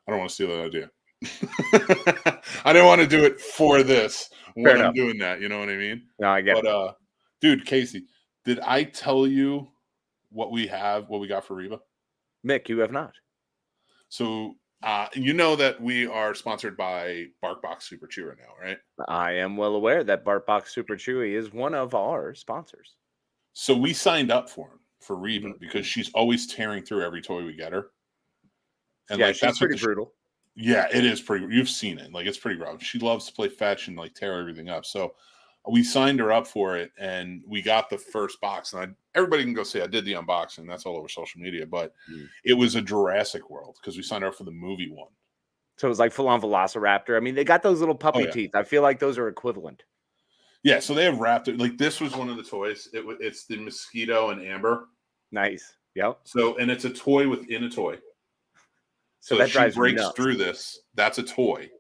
I don't want to steal that idea. I didn't want to do it for this when I'm doing that. You know what I mean? No, I get it. Dude, Casey, did I tell you what we got for Reba? Mick, you have not. So, you know that we are sponsored by BarkBox Super Chewer now, right? I am well aware that BarkBox Super Chewy is one of our sponsors. So we signed up for Reba because she's always tearing through every toy we get her. And yeah, she's pretty brutal. Yeah, it is pretty. You've seen it. Like, it's pretty rough. She loves to play fetch and like tear everything up. So we signed her up for it, and we got the first box. And everybody can go see I did the unboxing. That's all over social media. But it was a Jurassic World because we signed her up for the movie one. So it was like full-on Velociraptor. I mean, they got those little puppy teeth. I feel like those are equivalent. Yeah, so they have Raptor. Like, this was one of the toys. It's the Mosquito and Amber. Nice. Yep. So, and it's a toy within a toy. So that she breaks through this. That's a toy.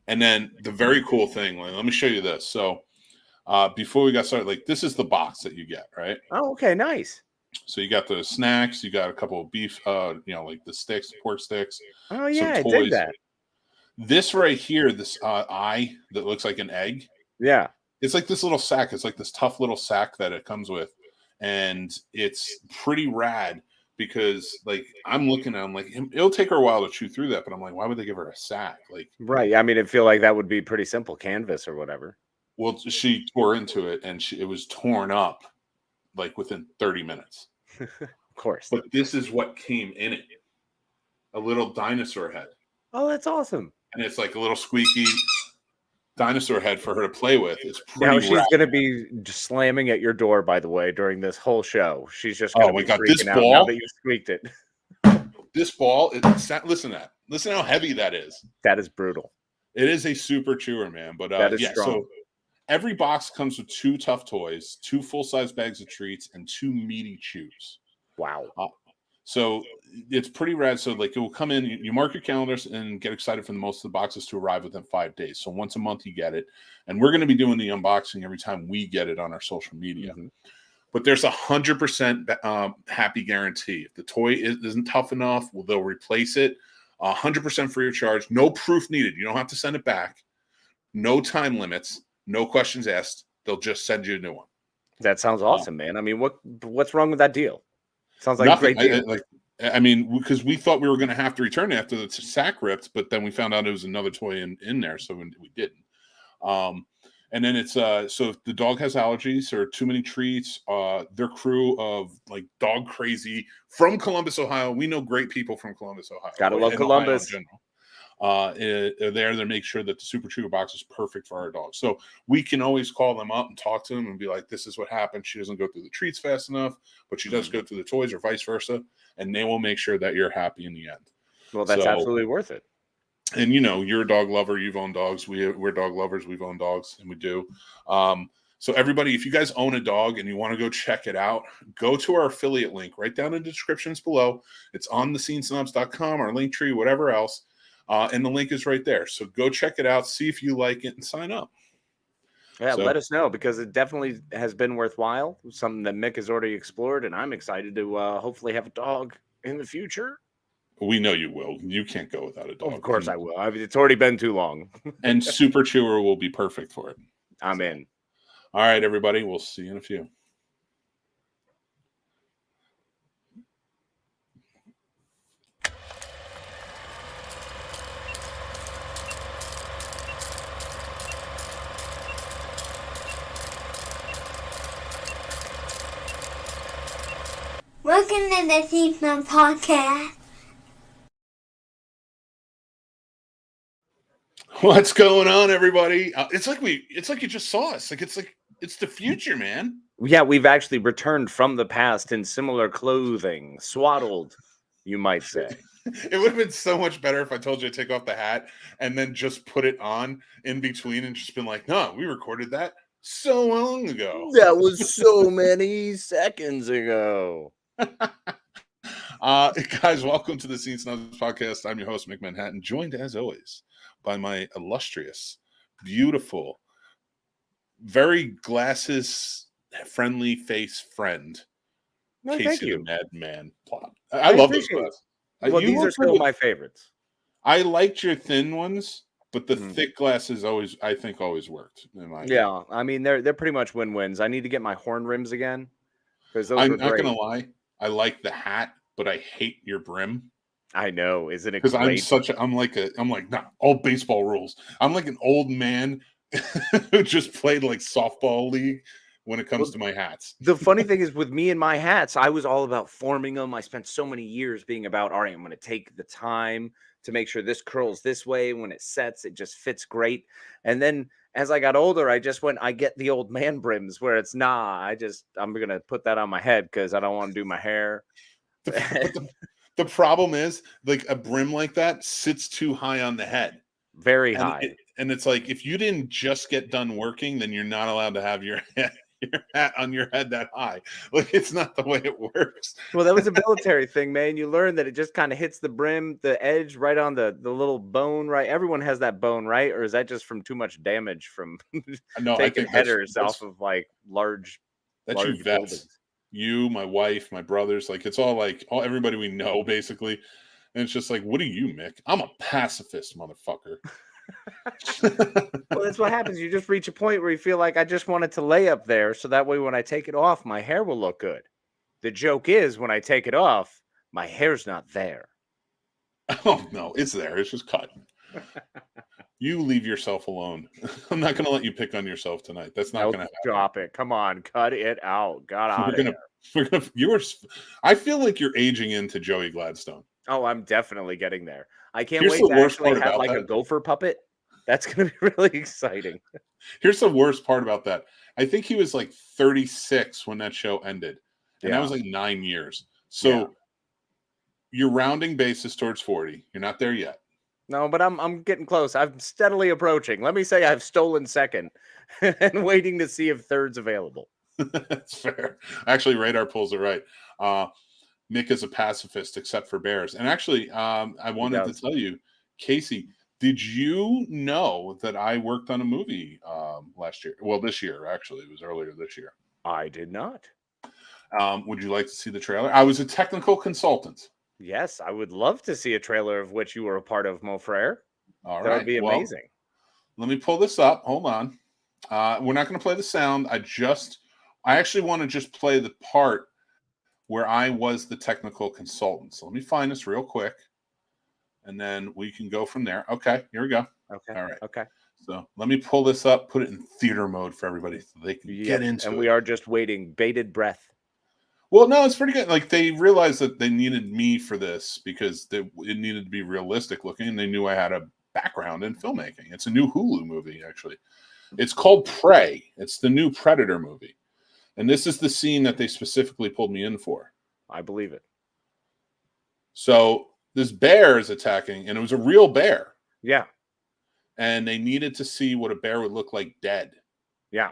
And then the very cool thing, let me show you this. So before we got started, like, this is the box that you get, right? Oh, okay, nice. So you got the snacks, you got a couple of beef, like the sticks, pork sticks. Oh yeah, I did that. This right here, this eye that looks like an egg. Yeah. It's like this little sack. It's like this tough little sack that it comes with. And it's pretty rad. Because, like, I'm looking at him like, it'll take her a while to chew through that, but I'm like, why would they give her a sack? Like, right. I mean, I feel like that would be pretty simple, canvas or whatever. Well, she tore into it, and it was torn up like within 30 minutes. Of course. But this is what came in it: a little dinosaur head. Oh, that's awesome! And it's like a little squeaky dinosaur head for her to play with. It's pretty. Now she's going to be slamming at your door, by the way, during this whole show. She's just going to be freaking out now that you squeaked it. This ball, listen to that. Listen how heavy that is. That is brutal. It is a super chewer, man. But that is strong. So every box comes with 2 tough toys, 2 full-size bags of treats, and 2 meaty chews. Wow. So it's pretty rad. So, like, it will come in, you mark your calendars and get excited for most of the boxes to arrive within 5 days. So once a month you get it. And we're going to be doing the unboxing every time we get it on our social media. But there's 100% happy guarantee. If the toy isn't tough enough, they'll replace it. 100% free of charge. No proof needed. You don't have to send it back. No time limits. No questions asked. They'll just send you a new one. That sounds awesome, man. I mean, what's wrong with that deal? Sounds like nothing. A great deal. I mean, because we thought we were going to have to return it after the sack ripped, but then we found out it was another toy in there, so we didn't. And then it's so if the dog has allergies or too many treats, their crew of like dog crazy from Columbus, Ohio. We know great people from Columbus, Ohio. Gotta love Columbus. They're there to make sure that the Super Chewer box is perfect for our dogs. So we can always call them up and talk to them and be like, this is what happened. She doesn't go through the treats fast enough, but she does go through the toys or vice versa. And they will make sure that you're happy in the end. Well, that's absolutely worth it. And, you're a dog lover. You've owned dogs. We're dog lovers. We've owned dogs, and we do. So everybody, if you guys own a dog and you want to go check it out, go to our affiliate link right down in the descriptions below. It's on thescenesnobs.com, our link tree, whatever else. And the link is right there. So go check it out, see if you like it, and sign up. Yeah, let us know, because it definitely has been worthwhile. Something that Mick has already explored, and I'm excited to hopefully have a dog in the future. We know you will. You can't go without a dog. Of course I will. It's already been too long. And Super Chewer will be perfect for it. I'm in. All right, everybody. We'll see you in a few. Welcome to the Scene Snobs Podcast. What's going on, everybody? It's like you just saw us. It's the future, man. Yeah, we've actually returned from the past in similar clothing, swaddled, you might say. It would have been so much better if I told you to take off the hat and then just put it on in between and just been like, no, we recorded that so long ago. That was so many seconds ago. Guys, welcome to the Scene Snobs Podcast. I'm your host, Mick Manhattan, joined as always by my illustrious, beautiful, very glasses-friendly face friend, No, Casey thank you. the Madman Plot. I love those glasses. Well, these are still my favorites. I liked your thin ones, but the thick glasses always worked. Yeah, I mean they're pretty much win-wins. I need to get my horn rims again because those I'm were not great. gonna lie, I like the hat, but I hate your brim. I know, isn't it? Because I'm like all baseball rules. I'm like an old man who just played like softball league when it comes to my hats. The funny thing is with me and my hats, I was all about forming them. I spent so many years being about, all right, I'm going to take the time to make sure this curls this way. When it sets, it just fits great. And then as I got older, I get the old man brims where it's I'm going to put that on my head because I don't want to do my hair. The problem is, like, a brim like that sits too high on the head. Very high. And it's like, if you didn't just get done working, then you're not allowed to have your hat on your head that high. Like, it's not the way it works. Well, that was a military thing, man. You learn that it just kind of hits the brim, the edge right on the little bone, right? Everyone has that bone, right? Or is that just from too much damage from taking headers off of like large you vets. Buildings? You, my wife, my brothers, like it's all everybody we know basically. And it's just like, what are you, Mick? I'm a pacifist, motherfucker. Well, that's what happens. You just reach a point where you feel like I just want it to lay up there so that way when I take it off, my hair will look good. The joke is when I take it off, my hair's not there. Oh, no, it's there. It's just cut. You leave yourself alone. I'm not going to let you pick on yourself tonight. That's not going to happen. Stop it. Come on. Cut it out. Got out of here. I feel like you're aging into Joey Gladstone. Oh, I'm definitely getting there. I can't wait to actually have like a gopher puppet. That's going to be really exciting. Here's the worst part about that. I think he was like 36 when that show ended. And that was like 9 years. So you're rounding bases towards 40. You're not there yet. No, but I'm getting close. I'm steadily approaching. Let me say I've stolen second and waiting to see if third's available. That's fair. Actually, Radar pulls it right. Mick is a pacifist except for bears. And actually, I wanted to tell you, Casey, did you know that I worked on a movie last year? Well, this year, actually. It was earlier this year. I did not. Would you like to see the trailer? I was a technical consultant. Yes, I would love to see a trailer of which you were a part of, Mo Frere. All right. That would be amazing. Let me pull this up. Hold on. We're not going to play the sound. I actually want to just play the part where I was the technical consultant. So let me find this real quick, and then we can go from there. Okay, here we go. Okay. All right. Okay. So let me pull this up, put it in theater mode for everybody so they can get into it. And we are just waiting, bated breath. Well, no, it's pretty good. Like, they realized that they needed me for this because it needed to be realistic looking. And they knew I had a background in filmmaking. It's a new Hulu movie, actually. It's called Prey. It's the new Predator movie. And this is the scene that they specifically pulled me in for. I believe it. So this bear is attacking, and it was a real bear. Yeah. And they needed to see what a bear would look like dead. Yeah.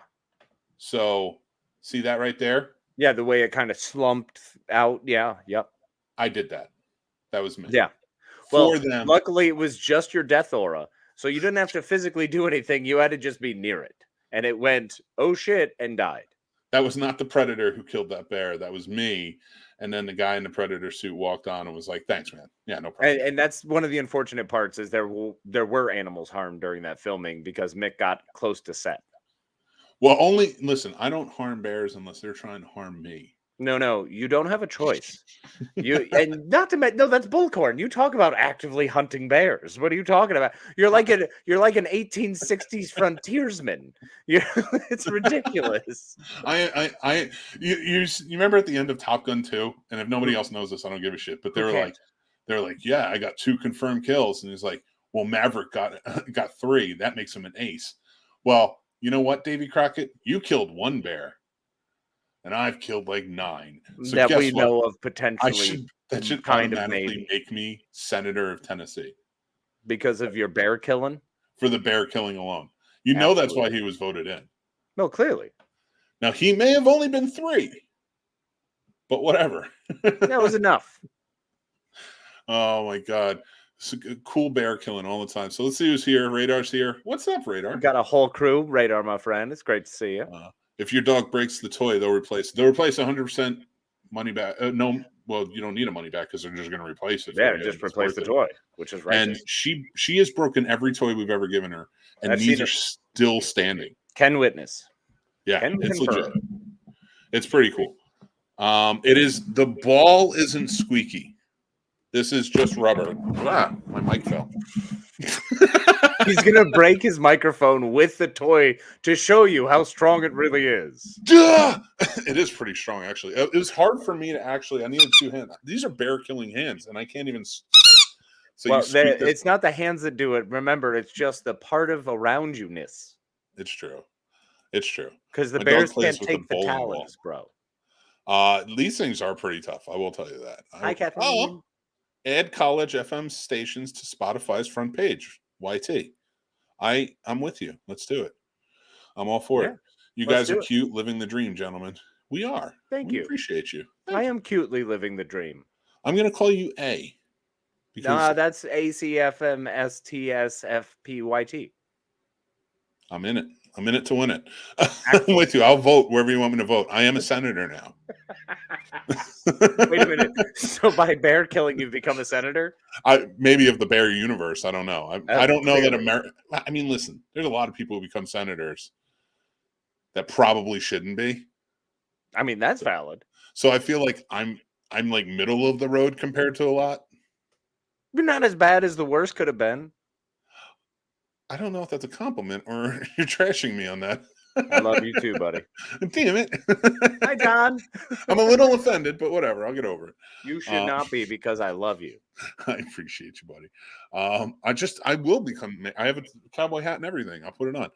So, see that right there? Yeah, the way it kind of slumped out. Yeah, yep. I did that. That was me. Yeah. For well, them. Luckily, it was just your death aura. So you didn't have to physically do anything. You had to just be near it. And it went, oh shit, and died. That was not the Predator who killed that bear. That was me. And then the guy in the Predator suit walked on and was like, thanks, man. Yeah, no problem. And that's one of the unfortunate parts is there were animals harmed during that filming because Mick got close to set. Well, listen, I don't harm bears unless they're trying to harm me. No, you don't have a choice. And not to mention, no, that's bullcorn. You talk about actively hunting bears. What are you talking about? You're like an 1860s frontiersman. It's ridiculous. You remember at the end of Top Gun 2? And if nobody else knows this, I don't give a shit. But they're like, yeah, I got 2 confirmed kills, and he's like, well, Maverick got 3. That makes him an ace. Well, you know what, Davy Crockett? You killed 1 bear. And I've killed like 9. So that we know of potentially. That should kind of make me senator of Tennessee. Because of your bear killing? For the bear killing alone. You know that's why he was voted in. No, clearly. Now, he may have only been 3. But whatever. That was enough. Oh, my God. It's a cool bear killing all the time. So let's see who's here. Radar's here. What's up, Radar? We've got a whole crew. Radar, my friend. It's great to see you. If your dog breaks the toy, they'll replace 100% money back. No well, you don't need a money back because they're just going to replace it. Yeah, for you. just It's replace worth the it. toy, which is right. And she has broken every toy we've ever given her, and I've these seen are still standing. Can witness. Yeah, Can it's confirm. legit. It's pretty cool. It is. The ball isn't squeaky. This is just rubber. Ah, my mic fell. He's gonna break his microphone with the toy to show you how strong it really is. Duh! It is pretty strong, actually. It was hard for me to actually. I needed 2 hands. These are bear killing hands, and I can't even. So Well, you squeak this. it's not the hands that do it. Remember, it's just the part of around you-ness. It's true. It's true. Because the My bears dog plays can't with take the the bowling talons, bro. These things are pretty tough. I will tell you that. Hi, Kathleen. Add college FM stations to Spotify's front page. YT. I'm with you. Let's do it. I'm all for it. You guys are cute, living the dream, gentlemen. We are. Thank we you. Appreciate you. I am cutely living the dream. I'm going to call you A. Nah, that's ACFMSTSFPYT. I'm in it. I'm in it to win it. I'm with you. I'll vote wherever you want me to vote. I am a senator now. Wait a minute. So by bear killing, you become a senator? Maybe of the bear universe. I don't know. I don't know that America. I mean, listen, there's a lot of people who become senators that probably shouldn't be. I mean, that's valid. So I feel like I'm like middle of the road compared to a lot. You're not as bad as the worst could have been. I don't know if that's a compliment or you're trashing me on that. I love you too, buddy. Damn it. Hi, John. I'm a little offended, but whatever. I'll get over it. You should not be, because I love you. I appreciate you, buddy. I will become, I have a cowboy hat and everything. I'll put it on.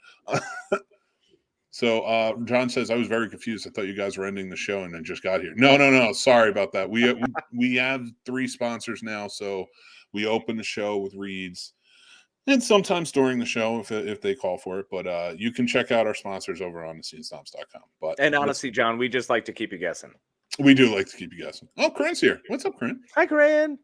So John says, I was very confused. I thought you guys were ending the show and I just got here. No. Sorry about that. We have 3 sponsors now. So we open the show with reads. And sometimes during the show, if they call for it, but you can check out our sponsors over on thescenesnobs.com. And honestly, John, we just like to keep you guessing. We do like to keep you guessing. Oh, Corinne's here. What's up, Corinne? Hi, Corinne.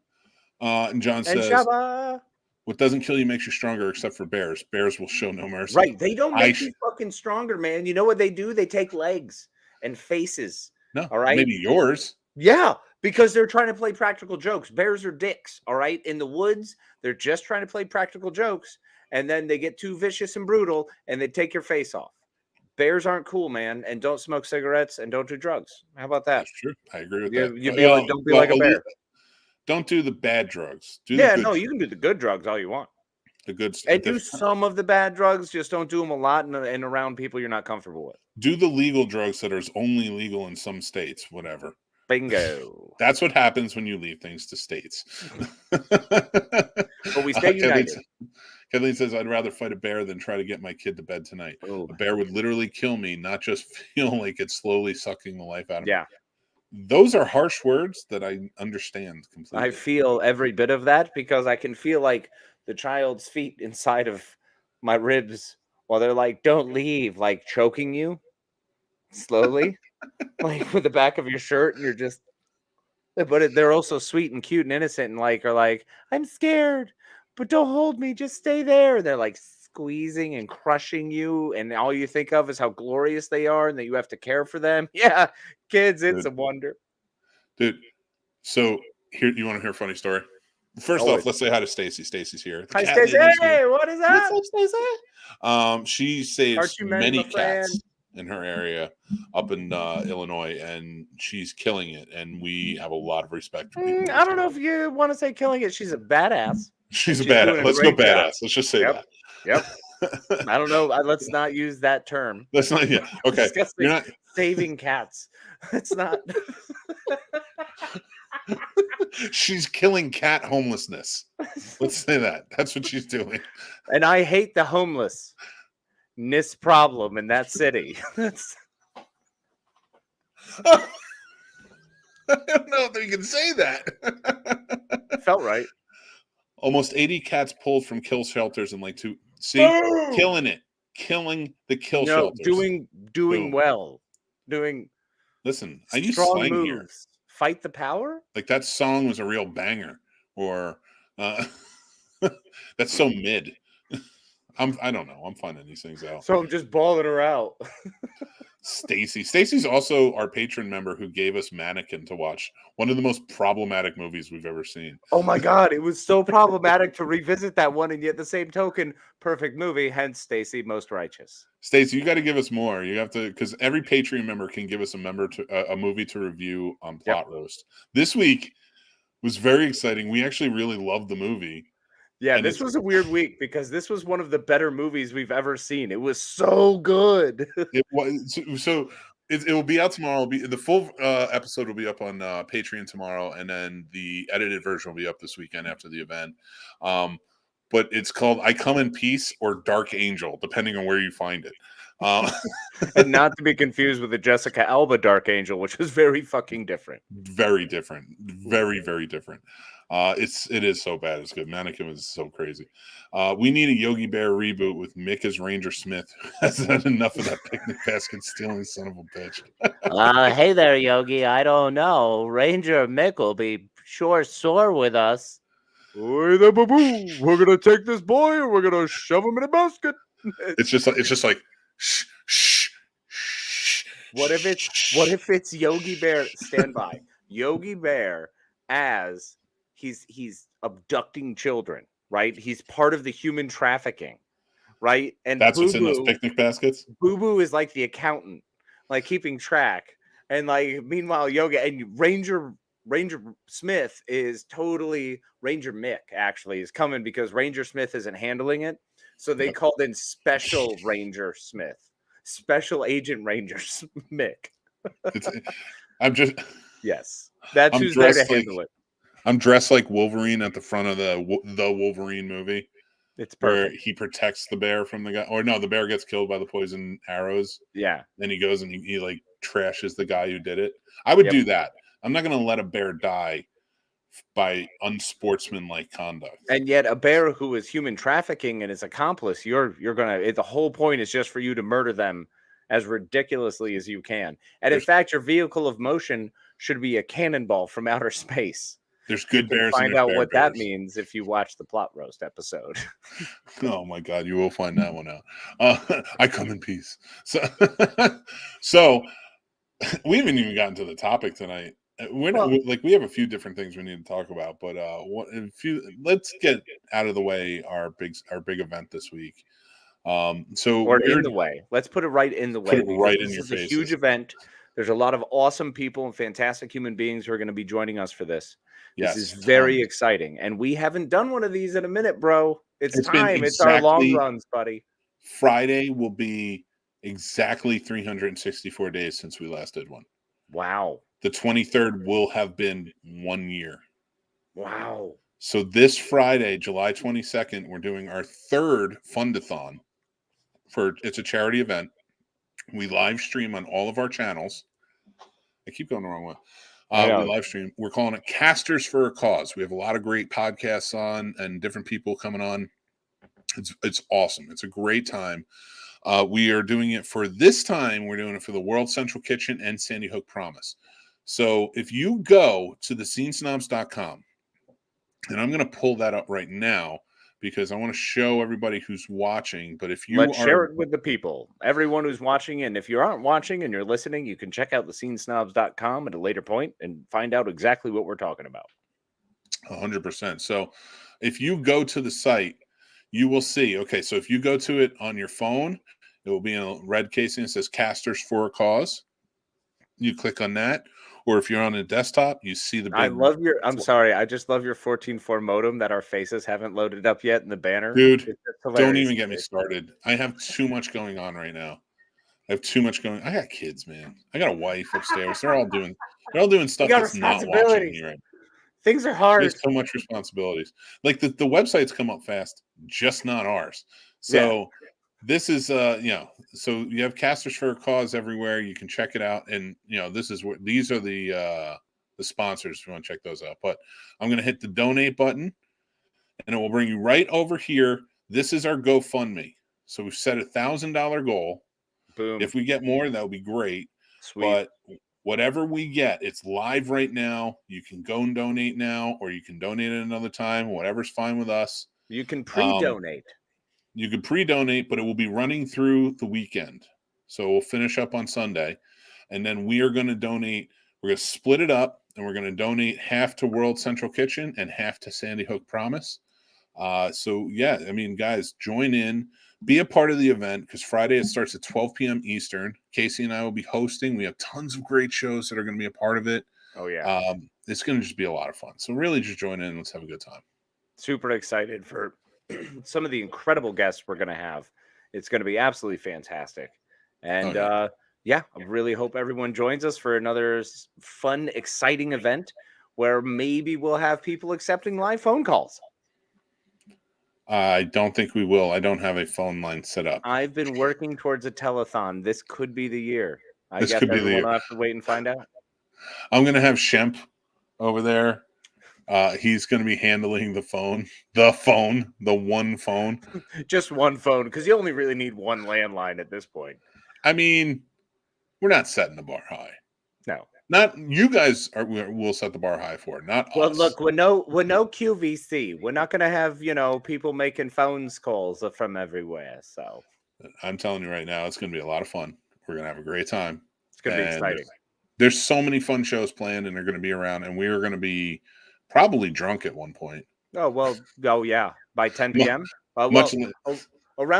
And John says, Shabba. What doesn't kill you makes you stronger, except for bears. Bears will show no mercy. Right? They don't make you fucking stronger, man. You know what they do? They take legs and faces. No, all right. Maybe yours. Yeah. Because they're trying to play practical jokes. Bears are dicks, all right? In the woods, they're just trying to play practical jokes, and then they get too vicious and brutal, and they take your face off. Bears aren't cool, man, and don't smoke cigarettes, and don't do drugs. How about that? That's true. I agree with that. Don't be like a bear. Don't do the bad drugs. You can do the good drugs all you want. The good stuff. And do some of the bad drugs, just don't do them a lot and around people you're not comfortable with. Do the legal drugs that are only legal in some states, whatever. Bingo. That's what happens when you leave things to states. But we stay united. Kathleen says, I'd rather fight a bear than try to get my kid to bed tonight. Ooh. A bear would literally kill me, not just feel like it's slowly sucking the life out of me. Yeah. Those are harsh words that I understand completely. I feel every bit of that because I can feel like the child's feet inside of my ribs while they're like, don't leave, like choking you slowly. Like with the back of your shirt, and you're just, but they're also sweet and cute and innocent, and like are like, I'm scared, but don't hold me, just stay there. They're like squeezing and crushing you, and all you think of is how glorious they are, and that you have to care for them. Yeah, kids, it's a wonder, dude. So here, you want to hear a funny story? First off, let's say hi to Stacy. Stacy's here. Hi, Stacy. Hey, what is that? What's up, Stacy? She saves many cats in her area up in Illinois, and she's killing it, and we have a lot of respect for people. I don't know if you want to say killing it. She's a badass. She's a badass. Let's go badass. Job. Let's just say that. Yep. I don't know. Let's not use that term. Let's not. Yeah. Okay. You're not saving cats. It's not. She's killing cat homelessness. Let's say that. That's what she's doing. And I hate the homelessness problem in that city. That's. I don't know if you can say that. Felt right. Almost 80 cats pulled from kill shelters in like 2. See, killing it, killing the kill shelters. Doing well, doing. Listen, I use slang moves. Here. Fight the power. Like that song was a real banger, or that's so mid. I don't know. I'm finding these things out. So I'm just balling her out. Stacy's also our patron member who gave us Mannequin to watch. One of the most problematic movies we've ever seen. Oh my God, it was so problematic to revisit that one, and yet the same token, perfect movie. Hence, Stacy, most righteous. Stacy, you got to give us more. You have to, because every Patreon member can give us a movie to review on Plot Roast. This week was very exciting. We actually really loved the movie. Yeah, this was a weird week because this was one of the better movies we've ever seen. It was so good. It was so. It will be out tomorrow. The full episode will be up on Patreon tomorrow, and then the edited version will be up this weekend after the event. But it's called "I Come in Peace" or "Dark Angel," depending on where you find it. And not to be confused with the Jessica Alba Dark Angel, which was very fucking different. Very different. Very, very different. It is so bad. It's good. Mannequin was so crazy. We need a Yogi Bear reboot with Mick as Ranger Smith. Has had enough of that picnic basket stealing son of a bitch. Hey there, Yogi. I don't know. Ranger Mick will be sore with us. Oi there, baboo. We're gonna take this boy and we're gonna shove him in a basket. It's just like shh, shh, shh. What if it's Yogi Bear? Stand by. Yogi Bear as he's abducting children, right? He's part of the human trafficking, right? And that's what's in those picnic baskets. Boo Boo is like the accountant, like keeping track, and like meanwhile Yogi and Ranger Smith is totally Ranger Mick. Actually, is coming because Ranger Smith isn't handling it, so they called in Special Ranger Smith, Special Agent Ranger Mick. Yes, that's who's there to handle it. I'm dressed like Wolverine at the front of the Wolverine movie. It's perfect. Where he protects the bear from the guy. Or no, the bear gets killed by the poison arrows. Yeah. Then he goes and he like trashes the guy who did it. I would do that. I'm not going to let a bear die by unsportsmanlike conduct. And yet a bear who is human trafficking and his accomplice, you're going to, the whole point is just for you to murder them as ridiculously as you can. And in fact, your vehicle of motion should be a cannonball from outer space. There's good bears. Find out what that means if you watch the Plot Roast episode. Oh my God, you will find that one out. I come in peace. So we haven't even gotten to the topic tonight. We have a few different things we need to talk about, but let's get out of the way our big event this week. In the way. Let's put it right in the way. This is a huge event. There's a lot of awesome people and fantastic human beings who are going to be joining us for this. This is very exciting. And we haven't done one of these in a minute, bro. It's time. It's our long runs, buddy. Friday will be exactly 364 days since we last did one. Wow. The 23rd will have been 1 year. Wow. So this Friday, July 22nd, we're doing our third Fundathon. It's a charity event. We live stream on all of our channels. I keep going the wrong way. We live stream. We're calling it Casters for a Cause. We have a lot of great podcasts on and different people coming on. It's awesome. It's a great time. We are doing it for this time. We're doing it for the World Central Kitchen and Sandy Hook Promise. So if you go to thescenesnobs.com, and I'm going to pull that up right now because I want to show everybody who's watching. But if you share it with the people, everyone who's watching. And if you aren't watching and you're listening, you can check out thescenesnobs.com at a later point and find out exactly what we're talking about. 100%. So if you go to the site, you will see. Okay, so if you go to it on your phone, it will be in a red casing. It says Casters for a Cause. You click on that. Or if you're on a desktop, you see the big... I'm sorry. I just love your 14.4 modem that our faces haven't loaded up yet in the banner. Dodude, don't even get me started. I have too much going on right now. I got kids, man. I got a wife upstairs. They're all doing stuff that's not watching me right. Things are hard. There's so much responsibilities. Like the websites come up fast, just not ours. So this is so you have Casters for a Cause everywhere. You can check it out, and these are the sponsors if you want to check those out. But I'm gonna hit the donate button, and it will bring you right over here. This is our GoFundMe. So we've set $1,000 goal. Boom. If we get more, that would be great. Sweet. But whatever we get, it's live right now. You can go and donate now, or you can donate at another time. Whatever's fine with us. You can pre-donate. You could pre-donate, but it will be running through the weekend. So we'll finish up on Sunday, and then we are going to donate. We're going to split it up, and we're going to donate half to World Central Kitchen and half to Sandy Hook Promise. So yeah, I mean, guys, join in, be a part of the event, because Friday it starts at 12 p.m. Eastern. Casey and I will be hosting. We have tons of great shows that are going to be a part of it. Oh yeah. It's going to just be a lot of fun. So really just join in. Let's have a good time. Super excited for some of the incredible guests we're going to have. It's going to be absolutely fantastic. And yeah, I really hope everyone joins us for another fun, exciting event where maybe we'll have people accepting live phone calls. I don't think we will. I don't have a phone line set up. I've been working towards a telethon. This could be the year. I guess could be the everyone year. will have to wait and find out. I'm going to have Shemp over there. He's going to be handling the one phone. Just one phone, because you only really need one landline at this point. I mean, we're not setting the bar high. No. Not you guys will set the bar high for, not Well, us. look, we're no QVC. We're not going to have, people making phone calls from everywhere. So I'm telling you right now, it's going to be a lot of fun. We're going to have a great time. It's going to be exciting. There's so many fun shows planned, and they're going to be around, and we are going to be probably drunk at one point. Oh, well, yeah. By 10 p.m.? Around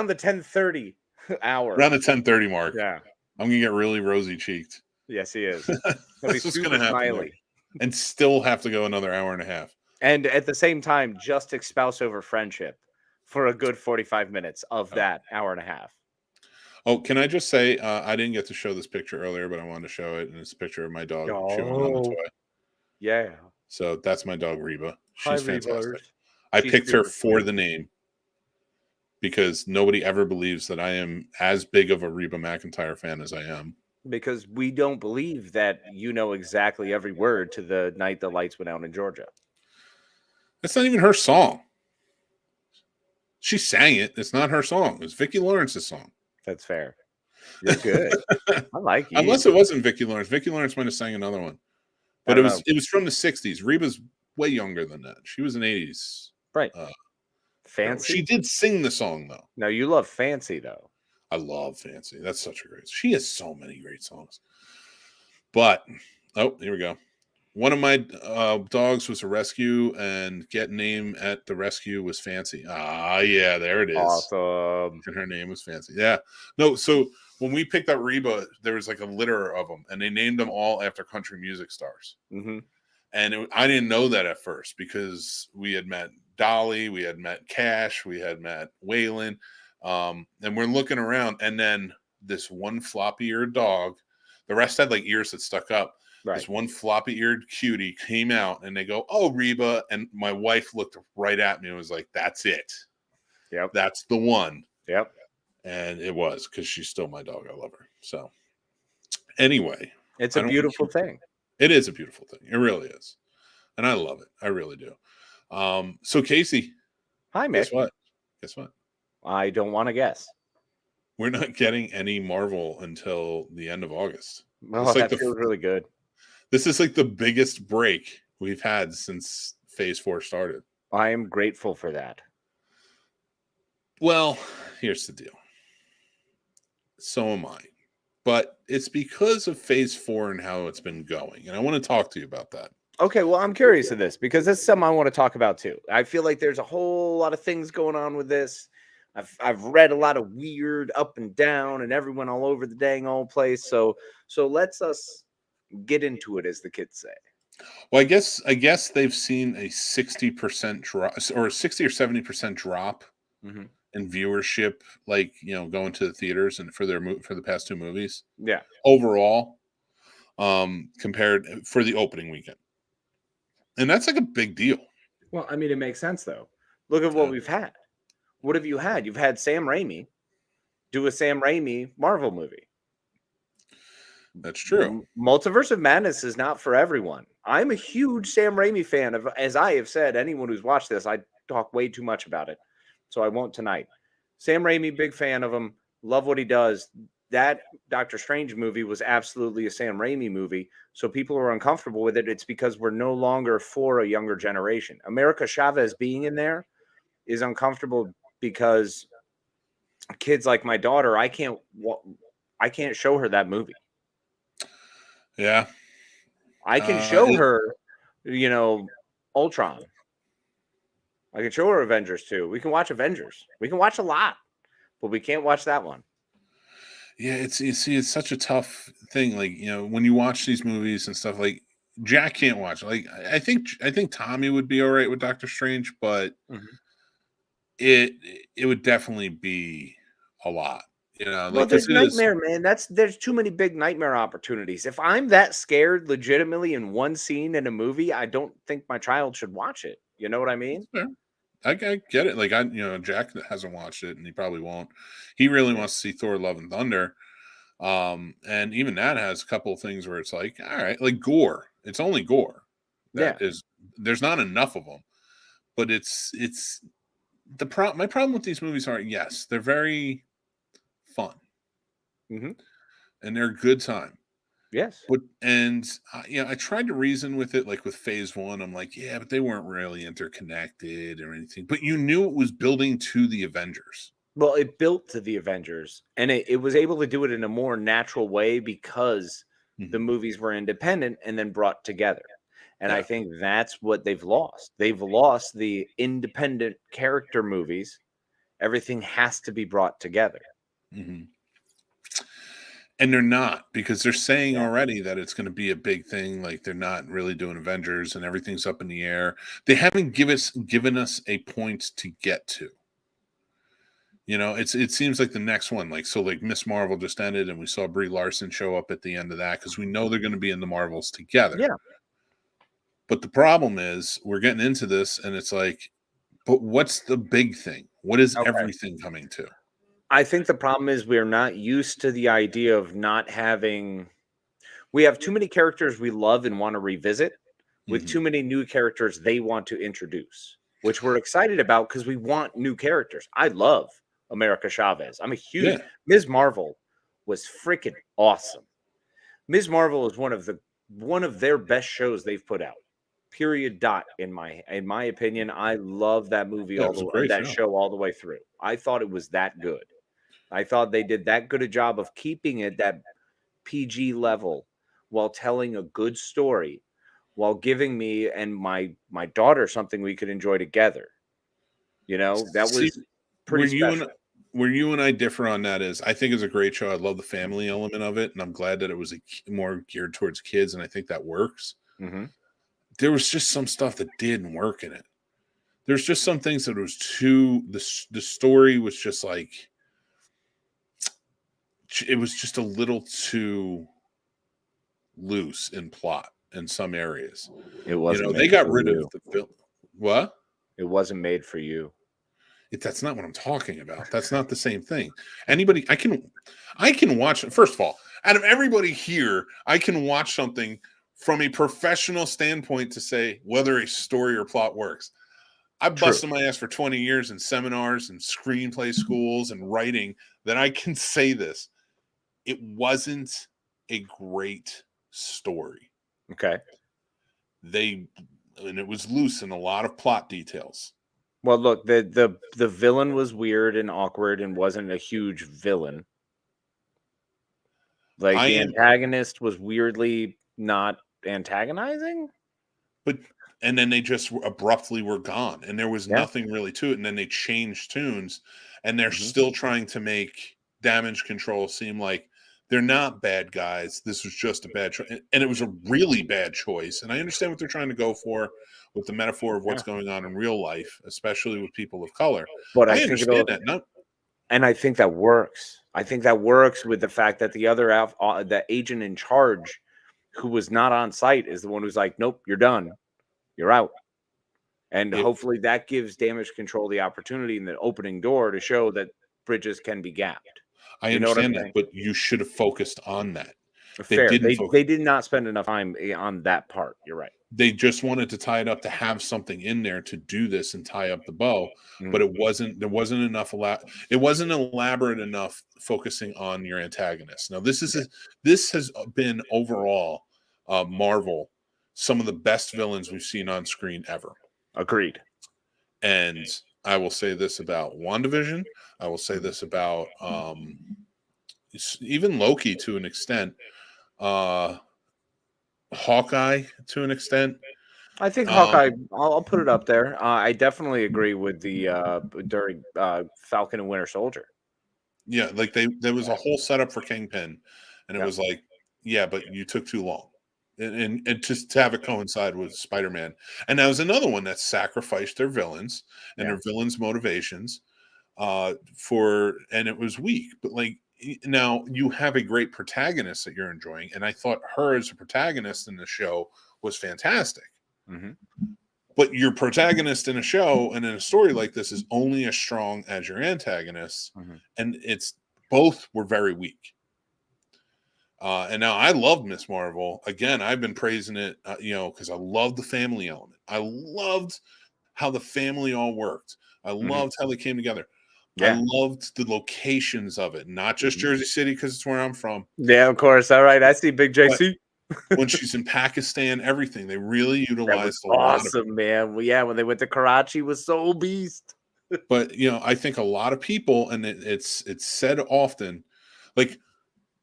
the 10:30 hour. Around the 10:30 mark. Yeah. I'm going to get really rosy-cheeked. Yes, he is. That's what's going to happen. And still have to go another hour and a half. And at the same time, just espouse over friendship for a good 45 minutes of that hour and a half. Oh, can I just say, I didn't get to show this picture earlier, but I wanted to show it. And it's a picture of my dog chewing on the toy. Yeah. So that's my dog, Reba. She's fantastic. Reba. I picked her for the name because nobody ever believes that I am as big of a Reba McEntire fan as I am. Because we don't believe that you know exactly every word to The Night the Lights Went Out in Georgia. That's not even her song. She sang it. It's not her song. It's Vicki Lawrence's song. That's fair. You're good. I like you. Unless it wasn't Vicki Lawrence. Vicki Lawrence might have sang another one. But it was from the 60s. Reba's way younger than that. She was in the 80s. Right. Fancy? She did sing the song, though. No, you love Fancy, though. I love Fancy. That's such a great. She has so many great songs. But here we go. One of my dogs was a rescue, and get name at the rescue was Fancy. Ah, yeah, there it is. Awesome. And her name was Fancy. Yeah. No, so when we picked up Reba, there was like a litter of them, and they named them all after country music stars. Mm-hmm. And I didn't know that at first because we had met Dolly, we had met Cash, we had met Waylon. And we're looking around, and then this one floppy-eared dog, the rest had like ears that stuck up. Right. This one floppy-eared cutie came out, and they go, "Oh, Reba!" And my wife looked right at me and was like, "That's it. Yep, that's the one." Yep. And it was, because she's still my dog. I love her. So anyway, it's a beautiful thing. It is a beautiful thing. It really is, and I love it. I really do. So Casey, hi, Mick. Guess what? I don't want to guess. We're not getting any Marvel until the end of August. Oh, that feels really good. This is like the biggest break we've had since Phase 4 started. I am grateful for that. Well, here's the deal. So am I. But it's because of Phase 4 and how it's been going. And I want to talk to you about that. Okay, well, I'm curious of this because this is something I want to talk about too. I feel like there's a whole lot of things going on with this. I've read a lot of weird up and down and everyone all over the dang old place. So let's us get into it, as the kids say. Well, I guess they've seen a 60% drop or a 60 or 70% drop in viewership, like, going to the theaters and for the past two movies. Yeah. Overall, compared for the opening weekend. And that's like a big deal. Well, I mean, it makes sense though. Look at what we've had. What have you had? You've had Sam Raimi do a Sam Raimi Marvel movie. That's true. Multiverse of Madness is not for everyone. I'm a huge Sam Raimi fan of, as I have said, anyone who's watched this, I talk way too much about it, so I won't tonight. Sam Raimi, big fan of him. Love what he does. That Doctor Strange movie was absolutely a Sam Raimi movie, so people are uncomfortable with it. It's because we're no longer for a younger generation. America Chavez being in there is uncomfortable because kids like my daughter, I can't I can't show her that movie. Yeah. I can show her, Ultron. I can show her Avengers 2. We can watch Avengers. We can watch a lot, but we can't watch that one. Yeah, it's such a tough thing. Like, when you watch these movies and stuff, like Jack can't watch. Like, I think Tommy would be all right with Doctor Strange, but it would definitely be a lot. Well, there's nightmare, man. There's too many big nightmare opportunities. If I'm that scared legitimately in one scene in a movie, I don't think my child should watch it. You know what I mean? I get it. Like, Jack hasn't watched it and he probably won't. He really wants to see Thor: Love and Thunder. And even that has a couple of things where it's like, all right, like gore. It's only gore. There's not enough of them. But it's my problem with these movies are, yes, they're very fun. And they're a good time. Yes. But I tried to reason with it, like with Phase 1. I'm like, yeah, but they weren't really interconnected or anything. But you knew it was building to the Avengers. Well, it built to the Avengers, and it was able to do it in a more natural way because the movies were independent and then brought together. And I think that's what they've lost. They've lost the independent character movies. Everything has to be brought together. And they're not, because they're saying already that it's going to be a big thing. Like, they're not really doing Avengers and everything's up in the air. They haven't given us a point to get to. It seems like the next one, like Miss Marvel just ended and we saw Brie Larson show up at the end of that because we know they're going to be in the Marvels together. Yeah. But the problem is we're getting into this and it's like, but what's the big thing? What is everything coming to? I think the problem is we're not used to the idea of not having. We have too many characters we love and want to revisit with too many new characters they want to introduce, which we're excited about because we want new characters. I love America Chavez. I'm a huge Ms. Marvel was freaking awesome. Ms. Marvel is one of their best shows they've put out. Period. Dot. In my opinion, I love that movie show all the way through. I thought it was that good. I thought they did that good a job of keeping it that PG level while telling a good story, while giving me and my daughter something we could enjoy together. That was pretty special. Where you and I differ on that is, I think it's a great show. I love the family element of it, and I'm glad that it was more geared towards kids, and I think that works. There was just some stuff that didn't work in it. There's just some things that was the story was just like, it was just a little too loose in plot in some areas. It wasn't. They got rid of the film. What? It wasn't made for you. That's not what I'm talking about. That's not the same thing. Anybody, I can watch. First of all, out of everybody here, I can watch something from a professional standpoint to say whether a story or plot works. I busted my ass for 20 years in seminars and screenplay schools and writing that I can say this. It wasn't a great story. Okay. And it was loose in a lot of plot details. Well, look, the villain was weird and awkward and wasn't a huge villain. Like, the antagonist was weirdly not antagonizing. And then they just abruptly were gone, and there was nothing really to it. And then they changed tunes, and they're still trying to make Damage Control seem like they're not bad guys. This was just a bad choice, and it was a really bad choice. And I understand what they're trying to go for with the metaphor of what's going on in real life, especially with people of color. But I understand that. And I think that works. I think that works with the fact that the agent in charge, who was not on site, is the one who's like, nope, you're done. You're out. And hopefully that gives Damage Control the opportunity in the opening door to show that bridges can be gapped. I understand that, but you should have focused on that. Fair. They did not spend enough time on that part. You're right. They just wanted to tie it up to have something in there to do this and tie up the bow, but there wasn't enough. It wasn't elaborate enough focusing on your antagonist. Now, this has been overall Marvel, some of the best villains we've seen on screen ever. Agreed. And I will say this about WandaVision. I will say this about even Loki to an extent, Hawkeye to an extent. I think Hawkeye. I'll put it up there. I definitely agree with the during Falcon and Winter Soldier. Yeah, like there was a whole setup for Kingpin, and it was like, yeah, but you took too long, and just to have it coincide with Spider-Man, and that was another one that sacrificed their villains and their villains' motivations, and it was weak. But like now you have a great protagonist that you're enjoying, and I thought her as a protagonist in the show was fantastic. Mm-hmm. But your protagonist in a show and in a story like this is only as strong as your antagonist, and it's both were very weak. And now I love Miss Marvel. Again, I've been praising it, because I love the family element. I loved how the family all worked. I loved how they came together. Yeah. I loved the locations of it, not just Jersey City because it's where I'm from. Yeah, of course. All right, I see Big JC. When she's in Pakistan, everything they really utilized. Awesome, man. Well, yeah, when they went to Karachi, was so beast. But I think a lot of people, and it's said often, like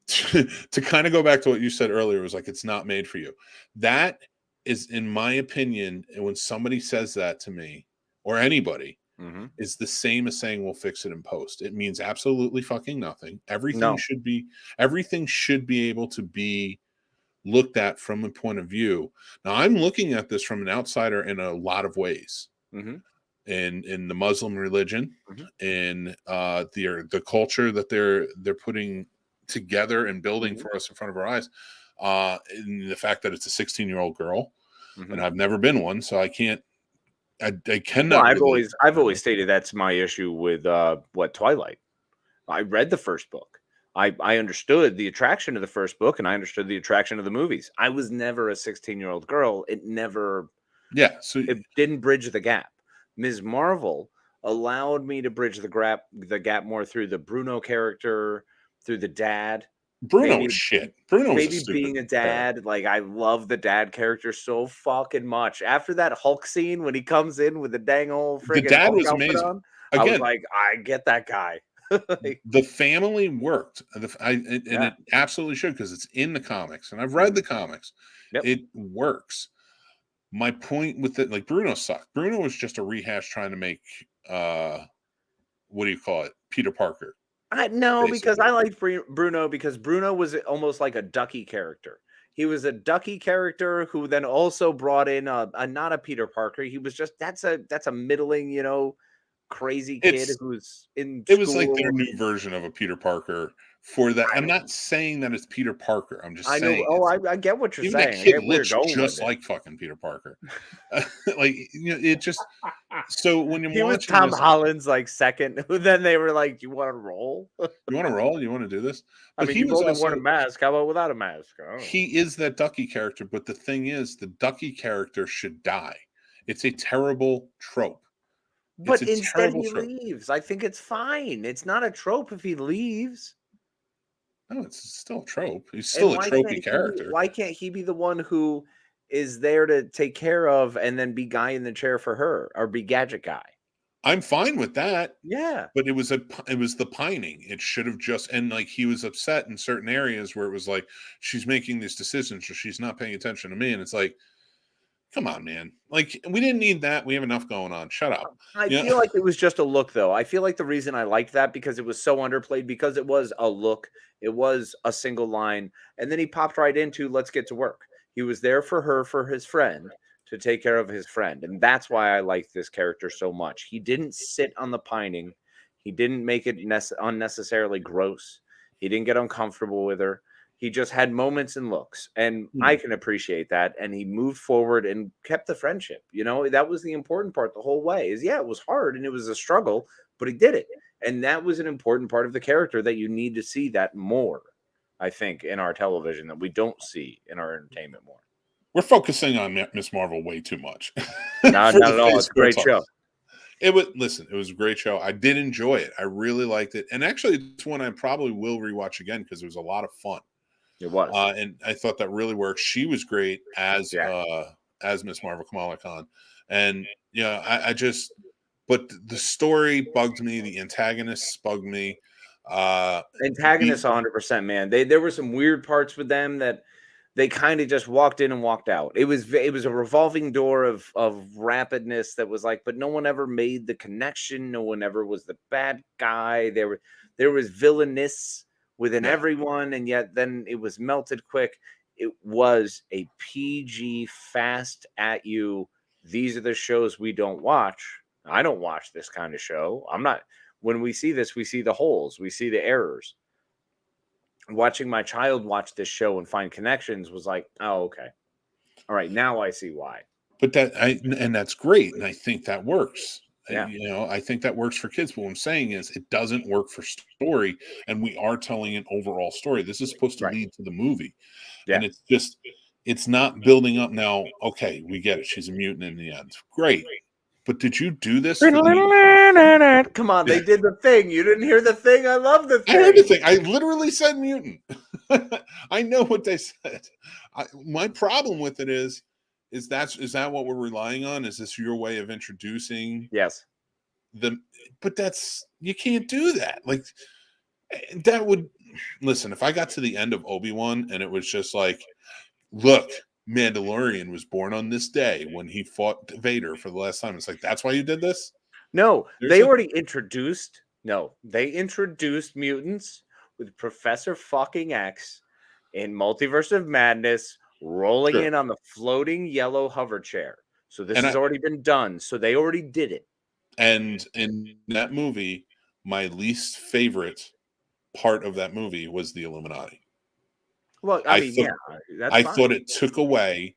to kind of go back to what you said earlier, was like it's not made for you. That is, in my opinion, and when somebody says that to me or anybody, is the same as saying we'll fix it in post. It means absolutely fucking nothing. Everything should be able to be looked at from a point of view. Now I'm looking at this from an outsider in a lot of ways. In the Muslim religion, in the culture that they're putting together and building for us in front of our eyes, in the fact that it's a 16-year-old girl, and I've never been one, so I can't. I cannot. Well, I've always stated that's my issue with Twilight. I read the first book. I understood the attraction of the first book, and I understood the attraction of the movies. I was never a 16-year-old girl. It never. Yeah. So it didn't bridge the gap. Ms. Marvel allowed me to bridge the gap more through the Bruno character, through the dad. Bruno was shit. Bruno was maybe being a dad. Character. Like I love the dad character so fucking much. After that Hulk scene when he comes in with the dang old friggin' the dad Hulk was amazing. On, again, I was like, I get that guy. The family worked, and it absolutely should, because it's in the comics, and I've read the comics. It works. My point with it, like Bruno sucked. Bruno was just a rehash trying to make what do you call it, Peter Parker. Because I liked Bruno because Bruno was almost like a Ducky character. He was a Ducky character who then also brought in not a Peter Parker. He was just that's a middling, crazy kid who's in school. It was like their new version of a Peter Parker for that. I'm not saying that it's Peter Parker. I'm just saying. I get what you're saying. That kid looks just like fucking Peter Parker. Like, it just. So when you're watching, was Tom Holland's like second. Then they were like, "Do you want to roll? You want to roll? You want to do this?" But he was only worn a mask. How about without a mask? He is that Ducky character, but the thing is, the Ducky character should die. It's a terrible trope. But instead he leaves. I think it's fine. It's not a trope if he leaves. No, it's still a trope. He's still a tropey character. Why can't he be the one who is there to take care of and then be guy in the chair for her, or be gadget guy? I'm fine with that. Yeah. But it was the pining. It should have just, and like he was upset in certain areas where it was like, she's making these decisions or she's not paying attention to me. And it's like, come on, man. Like, we didn't need that. We have enough going on. Shut up. I feel like it was just a look, though. I feel like the reason I liked that because it was so underplayed, because it was a look. It was a single line. And then he popped right into, let's get to work. He was there for her, for his friend, to take care of his friend. And that's why I like this character so much. He didn't sit on the pining. He didn't make it unnecessarily gross. He didn't get uncomfortable with her. He just had moments and looks, and I can appreciate that. And he moved forward and kept the friendship. That was the important part the whole way. It was hard and it was a struggle, but he did it. And that was an important part of the character that you need to see that more, I think, in our television that we don't see in our entertainment more. We're focusing on Miss Marvel way too much. Not at all. It's a great show. It was a great show. I did enjoy it. I really liked it. And actually, it's one I probably will rewatch again because it was a lot of fun. It was, and I thought that really worked. She was great as Miss Marvel, Kamala Khan, and I just, but the story bugged me. The antagonists bugged me. Antagonists 100%, man. There were some weird parts with them that they kind of just walked in and walked out. It was a revolving door of rapidness that was like, but no one ever made the connection. No one ever was the bad guy. There was villainous within everyone, and yet then it was melted quick. It was a PG, fast at you. These are the shows we don't watch. I don't watch this kind of show. I'm not. When we see this, we see the holes, we see the errors. Watching my child watch this show and find connections was like, oh, okay. All right, now I see why. But that's great. And I think that works. Yeah. I think that works for kids. But what I'm saying is it doesn't work for story. And we are telling an overall story. This is supposed to lead to the movie. Yeah. And it's not building up now. Okay, we get it. She's a mutant in the end. Great. But did you do this? Come on, they did the thing. You didn't hear the thing? I love the thing. I heard the thing. I literally said mutant. I know what they said. My problem with it is that what we're relying on? Is this your way of introducing? Yes. But you can't do that. Like that would listen. If I got to the end of Obi-Wan and it was just like, look, Mandalorian was born on this day when he fought Vader for the last time. It's like, that's why you did this? No, they introduced mutants with Professor fucking X in Multiverse of Madness rolling in on the floating yellow hover chair. So this has already been done. So they already did it. And in that movie, my least favorite part of that movie was the Illuminati. Well, I thought it took away.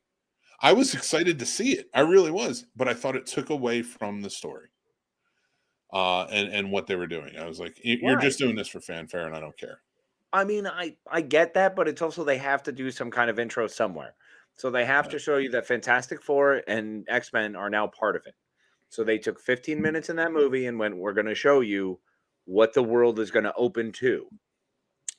I was excited to see it. I really was, but I thought it took away from the story, and what they were doing. I was like, "You're just doing this for fanfare, and I don't care." I mean, I get that, but it's also they have to do some kind of intro somewhere, so they have to show you that Fantastic Four and X-Men are now part of it. So they took 15 minutes in that movie and went, "We're going to show you what the world is going to open to."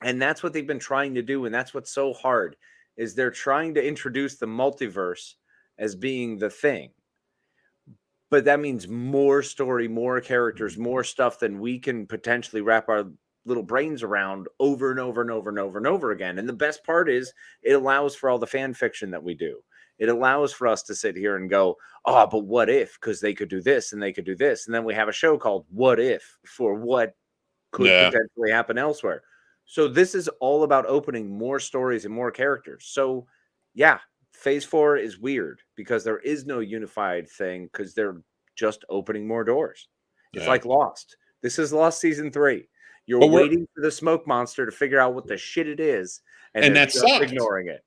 And that's what they've been trying to do. And that's what's so hard is they're trying to introduce the multiverse as being the thing. But that means more story, more characters, more stuff than we can potentially wrap our little brains around over and over and over and over and over again. And the best part is it allows for all the fan fiction that we do. It allows for us to sit here and go, oh, but what if? Because they could do this and they could do this. And then we have a show called What If for what could potentially happen elsewhere. So this is all about opening more stories and more characters. So, yeah, Phase 4 is weird because there is no unified thing because they're just opening more doors. It's like Lost. This is Lost Season 3. You're waiting for the smoke monster to figure out what the shit it is, and they're just ignoring it.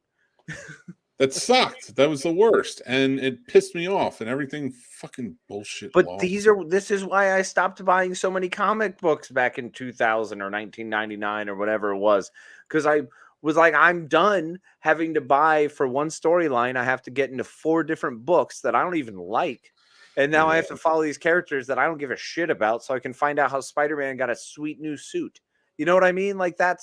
That sucked. That was the worst, and it pissed me off. And everything fucking bullshit. But this is why I stopped buying so many comic books back in 2000 or 1999 or whatever it was, because I was like, I'm done having to buy for one storyline. I have to get into 4 different books that I don't even like, and now I have to follow these characters that I don't give a shit about, so I can find out how Spider-Man got a sweet new suit. You know what I mean? Like that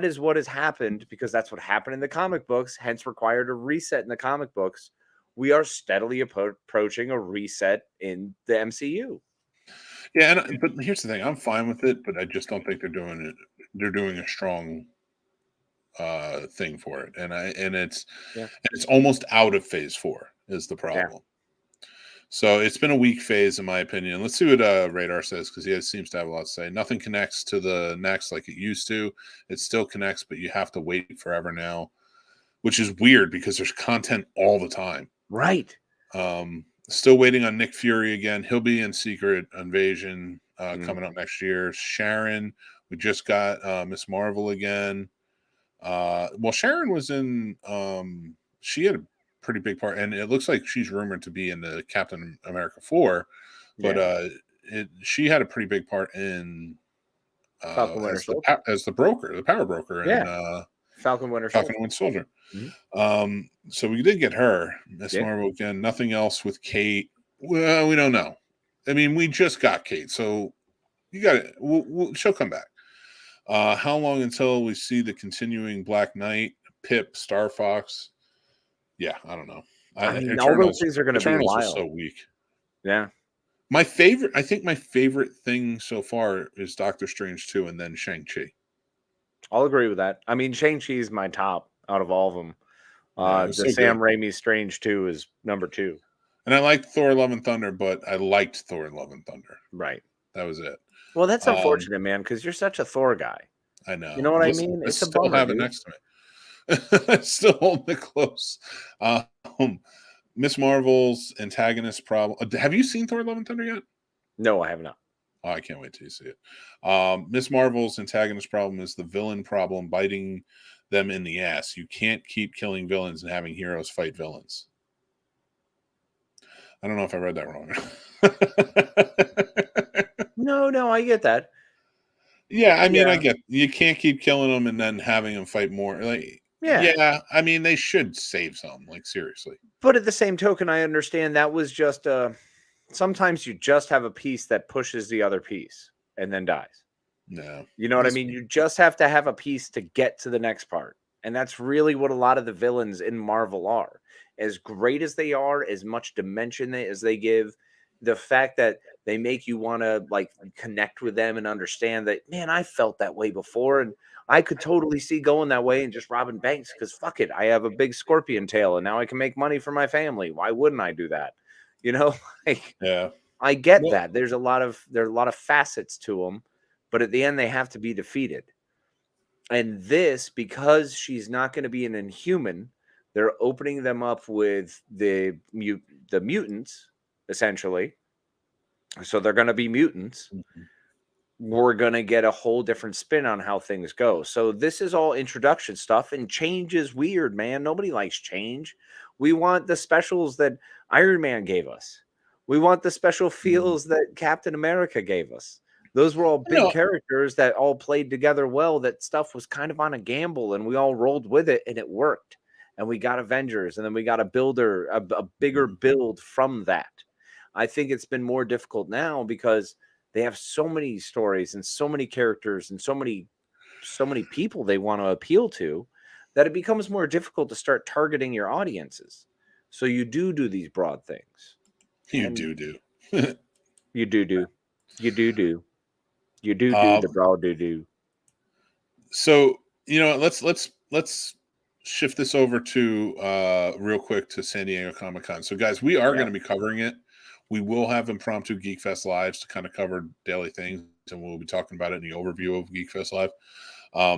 is what has happened because that's what happened in the comic books, hence required a reset in the comic books. We are steadily approaching a reset in the MCU. Yeah, but here's the thing. I'm fine with it, but I just don't think they're doing it. They're doing a strong thing for it. And it's almost out of Phase 4 is the problem. Yeah. So it's been a weak phase, in my opinion. Let's see what Radar says, because he seems to have a lot to say. Nothing connects to the next like it used to. It still connects, but you have to wait forever now, which is weird because there's content all the time. Right. Still waiting on Nick Fury again. He'll be in Secret Invasion coming up next year. Sharon, we just got Miss Marvel again. Well, Sharon was in, she had a pretty big part, and it looks like she's rumored to be in the Captain America 4, but she had a pretty big part in as the broker, the power broker, in Falcon Winter Soldier. Mm-hmm. So we did get her, Miss Marvel again. Nothing else with Kate. Well, we don't know. I mean, we just got Kate, so you got it. She'll come back. How long until we see the continuing Black Knight, Pip, Star Fox? Yeah, I don't know. I mean, all those things are going to be wild. So weak. Yeah, I think my favorite thing so far is Doctor Strange 2 and then Shang-Chi. I'll agree with that. I mean, Shang-Chi is my top out of all of them. Yeah, it was The so Sam good. Raimi Strange 2 is number 2. And I liked Thor: Love and Thunder, but I liked Thor: Love and Thunder. Right. That was it. Well, that's unfortunate, man, because you're such a Thor guy. I know. You know what Listen, I mean? I It's a still bummer, have it dude. next to me. I still hold it close. Miss Marvel's antagonist problem. Have you seen Thor: Love and Thunder yet? No, I have not. Oh, I can't wait till you see it. Miss Marvel's antagonist problem is the villain problem biting them in the ass. You can't keep killing villains and having heroes fight villains. I don't know if I read that wrong. No, I get that. Yeah, I mean, I get you can't keep killing them and then having them fight more. Like, yeah, I mean, they should save some. Like, seriously. But at the same token, I understand that was just sometimes you just have a piece that pushes the other piece and then dies. No. You know what I mean? You just have to have a piece to get to the next part. And that's really what a lot of the villains in Marvel are. As great as they are, as much dimension as they give, the fact that they make you want to like connect with them and understand that, man, I felt that way before. And I could totally see going that way and just robbing banks because fuck it. I have a big scorpion tail and now I can make money for my family. Why wouldn't I do that? You know, like, Yeah. I get that. There are a lot of facets to them, but at the end they have to be defeated. And this, because she's not going to be an Inhuman, they're opening them up with the mutants, essentially. So they're going to be mutants. Mhm. We're going to get a whole different spin on how things go. So this is all introduction stuff, and change is weird, man. Nobody likes change. We want the specials that Iron Man gave us. We want the special feels that Captain America gave us. Those were all big characters that all played together well. That stuff was kind of on a gamble, and we all rolled with it, and it worked. And we got Avengers, and then we got a bigger build from that. I think it's been more difficult now because they have so many stories and so many characters and so many people they want to appeal to that it becomes more difficult to start targeting your audiences. So you do these broad things. You do. You do. You do the broad do. So, you know, let's shift this over to real quick to San Diego Comic-Con. So guys, we are going to be covering it. We will have impromptu Geek Fest lives to kind of cover daily things, and we'll be talking about it in the overview of Geek Fest Live.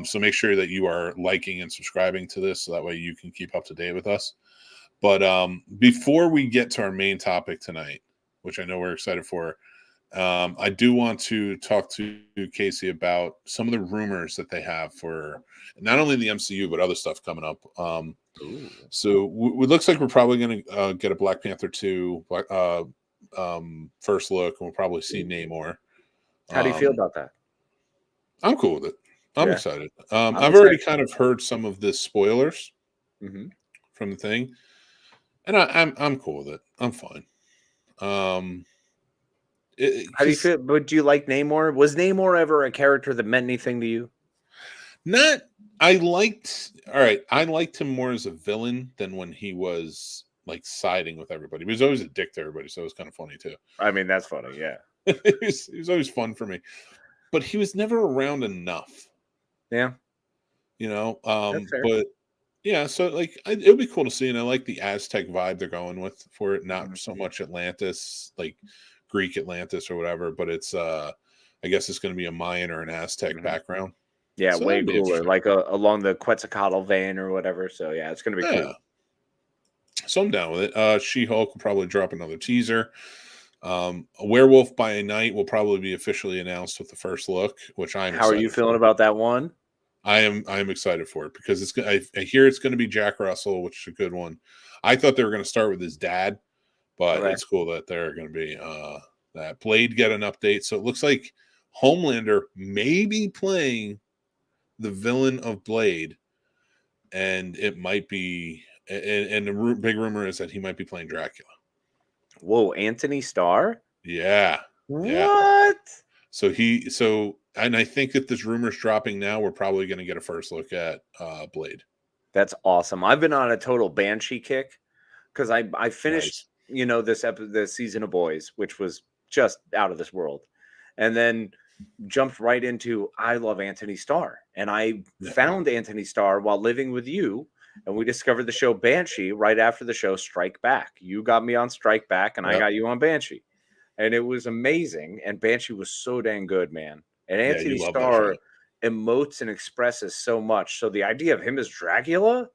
So make sure that you are liking and subscribing to this so that way you can keep up to date with us. But before we get to our main topic tonight, which I know we're excited for, I do want to talk to Casey about some of the rumors that they have for not only the MCU, but other stuff coming up. So it looks like we're probably going to get a Black Panther 2 first look, and we'll probably see Namor. How do you feel about that? I'm cool with it. I'm excited. I'm already kind of heard some of the spoilers from the thing, and I'm cool with it. I'm fine. How do you feel? But do you like Namor? Was Namor ever a character that meant anything to you? I liked him more as a villain than when he was like siding with everybody. He was always a dick to everybody, so it was kind of funny too. I mean, that's funny, yeah. It was always fun for me, but he was never around enough. Yeah, you know. But yeah, so like it would be cool to see, and I like the Aztec vibe they're going with for it. Not so much Atlantis, like Greek Atlantis or whatever, but it's I guess it's going to be a Mayan or an Aztec background. Yeah, so way cooler, like along the Quetzalcoatl vein or whatever. So yeah, it's going to be cool. So I'm down with it. She-Hulk will probably drop another teaser. A Werewolf by Night will probably be officially announced with the first look, which I'm. How are you feeling about that one? I am excited for it because it's. I hear it's going to be Jack Russell, which is a good one. I thought they were going to start with his dad, but it's cool that they're going to be that Blade get an update. So it looks like Homelander may be playing the villain of Blade, and it might be. And the big rumor is that he might be playing Dracula. Whoa, Anthony Starr? Yeah. What? So and I think that this rumor's dropping now. We're probably going to get a first look at Blade. That's awesome. I've been on a total Banshee kick because I finished, this season of Boys, which was just out of this world. And then jumped right into I love Anthony Starr. And I found Anthony Starr while living with you. And we discovered the show Banshee right after the show Strike Back. You got me on Strike Back, and I got you on Banshee. And it was amazing. And Banshee was so dang good, man. And Anthony Starr emotes and expresses so much. So the idea of him as Dracula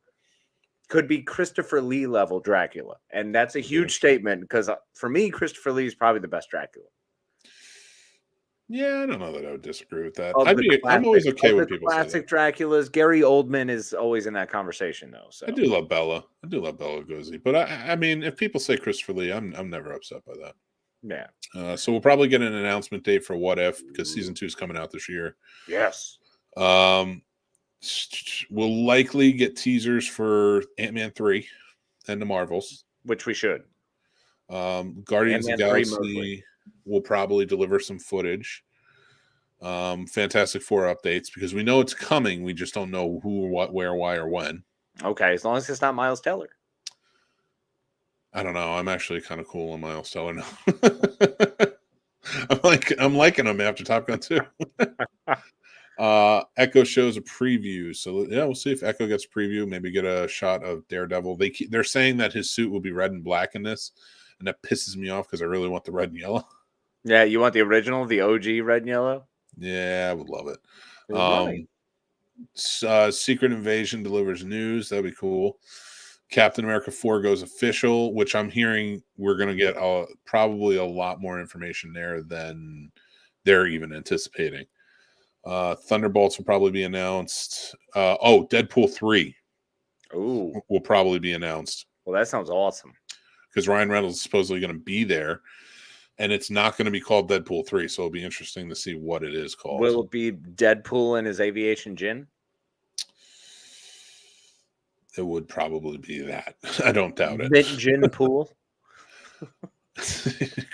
could be Christopher Lee level Dracula. And that's a huge statement because for me, Christopher Lee is probably the best Dracula. Yeah, I don't know that I would disagree with that. I'm always okay when people say that. Classic Draculas. Gary Oldman is always in that conversation, though. So I do love Bela Lugosi, but I mean, if people say Christopher Lee, I'm never upset by that. Yeah. So we'll probably get an announcement date for What If because season 2 is coming out this year. Yes. We'll likely get teasers for Ant-Man 3 and the Marvels, which we should. Guardians of the Galaxy will probably deliver some footage. Fantastic Four updates because we know it's coming. We just don't know who, what, where, why, or when. Okay, as long as it's not Miles Teller. I don't know. I'm actually kind of cool on Miles Teller now. I'm liking him after Top Gun 2. Echo shows a preview, so yeah, we'll see if Echo gets a preview. Maybe get a shot of Daredevil. They're saying that his suit will be red and black in this, and that pisses me off because I really want the red and yellow. Yeah, you want the original, the OG red and yellow? Yeah, I would love it. Secret Invasion delivers news. That'd be cool. Captain America 4 goes official, which I'm hearing we're going to get probably a lot more information there than they're even anticipating. Thunderbolts will probably be announced. Deadpool 3 will probably be announced. Well, that sounds awesome. Because Ryan Reynolds is supposedly going to be there. And it's not going to be called Deadpool 3, so it'll be interesting to see what it is called. Will it be Deadpool and his aviation gin? It would probably be that. I don't doubt it. Gin pool?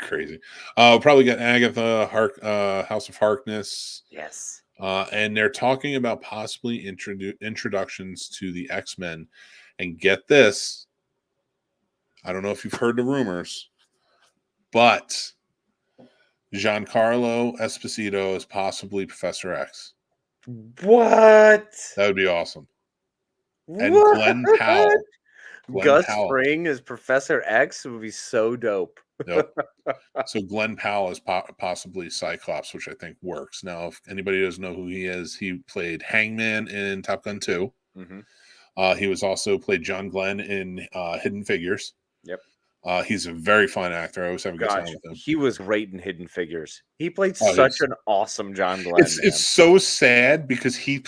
Crazy. We'll probably get Agatha, House of Harkness. Yes. And they're talking about possibly introductions to the X-Men. And get this. I don't know if you've heard the rumors. But Giancarlo Esposito is possibly Professor X. What? That would be awesome. And what? Glenn Powell. Gus Fring as Professor X would be so dope. Yep. So Glenn Powell is possibly Cyclops, which I think works. Now, if anybody doesn't know who he is, he played Hangman in Top Gun 2. Mm-hmm. He was also played John Glenn in Hidden Figures. Yep. He's a very fine actor. I always have a good time with him. He was great in Hidden Figures. He played such an awesome John Glenn. It's so sad because he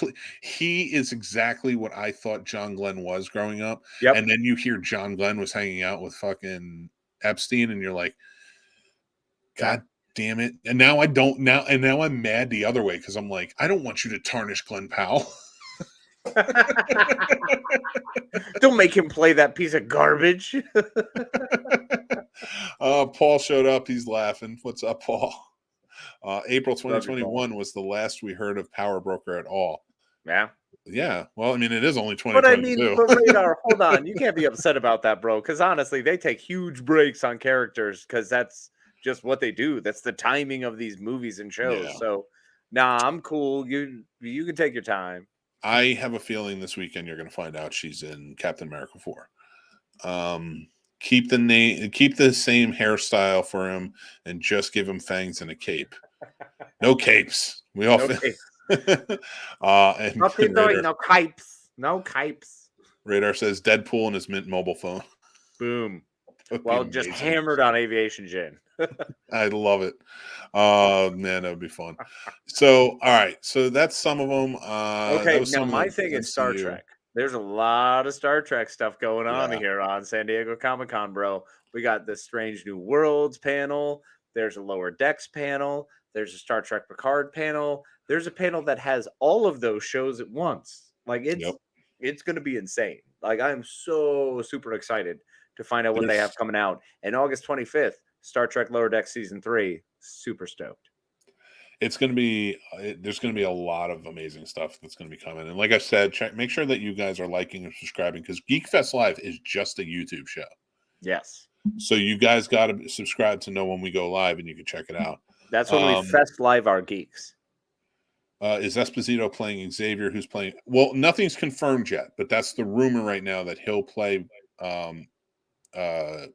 is exactly what I thought John Glenn was growing up. Yep. And then you hear John Glenn was hanging out with fucking Epstein, and you're like, God damn it! And now I'm mad the other way because I'm like, I don't want you to tarnish Glenn Powell. Don't make him play that piece of garbage. Paul showed up. He's laughing. What's up, Paul? April 2021 was the last we heard of Power Broker at all. Yeah. Yeah. Well, I mean, it is only 2022. But Radar, hold on. You can't be upset about that, bro. Because honestly, they take huge breaks on characters because that's just what they do. That's the timing of these movies and shows. Yeah. So, I'm cool. You can take your time. I have a feeling this weekend you're going to find out she's in Captain America 4. Keep the same hairstyle for him, and just give him fangs and a cape. No capes. We all. And no capes. No capes. Radar says Deadpool and his Mint mobile phone. Boom. Well, just hammered on aviation gin. I love it. Man, that would be fun. So, all right. So that's some of them. Okay, now my thing is Star Trek. There's a lot of Star Trek stuff going on here on San Diego Comic-Con, bro. We got the Strange New Worlds panel. There's a Lower Decks panel. There's a Star Trek Picard panel. There's a panel that has all of those shows at once. Like, it's going to be insane. Like, I am so super excited to find out what they have coming out. And August 25th, Star Trek Lower Decks Season 3. Super stoked. It's going to be, there's going to be a lot of amazing stuff that's going to be coming. And like I said, make sure that you guys are liking and subscribing because Geek Fest Live is just a YouTube show. Yes. So you guys got to subscribe to know when we go live, and you can check it out. That's when we fest live our geeks. Is Esposito playing Xavier? Who's playing? Well, nothing's confirmed yet, but that's the rumor right now that he'll play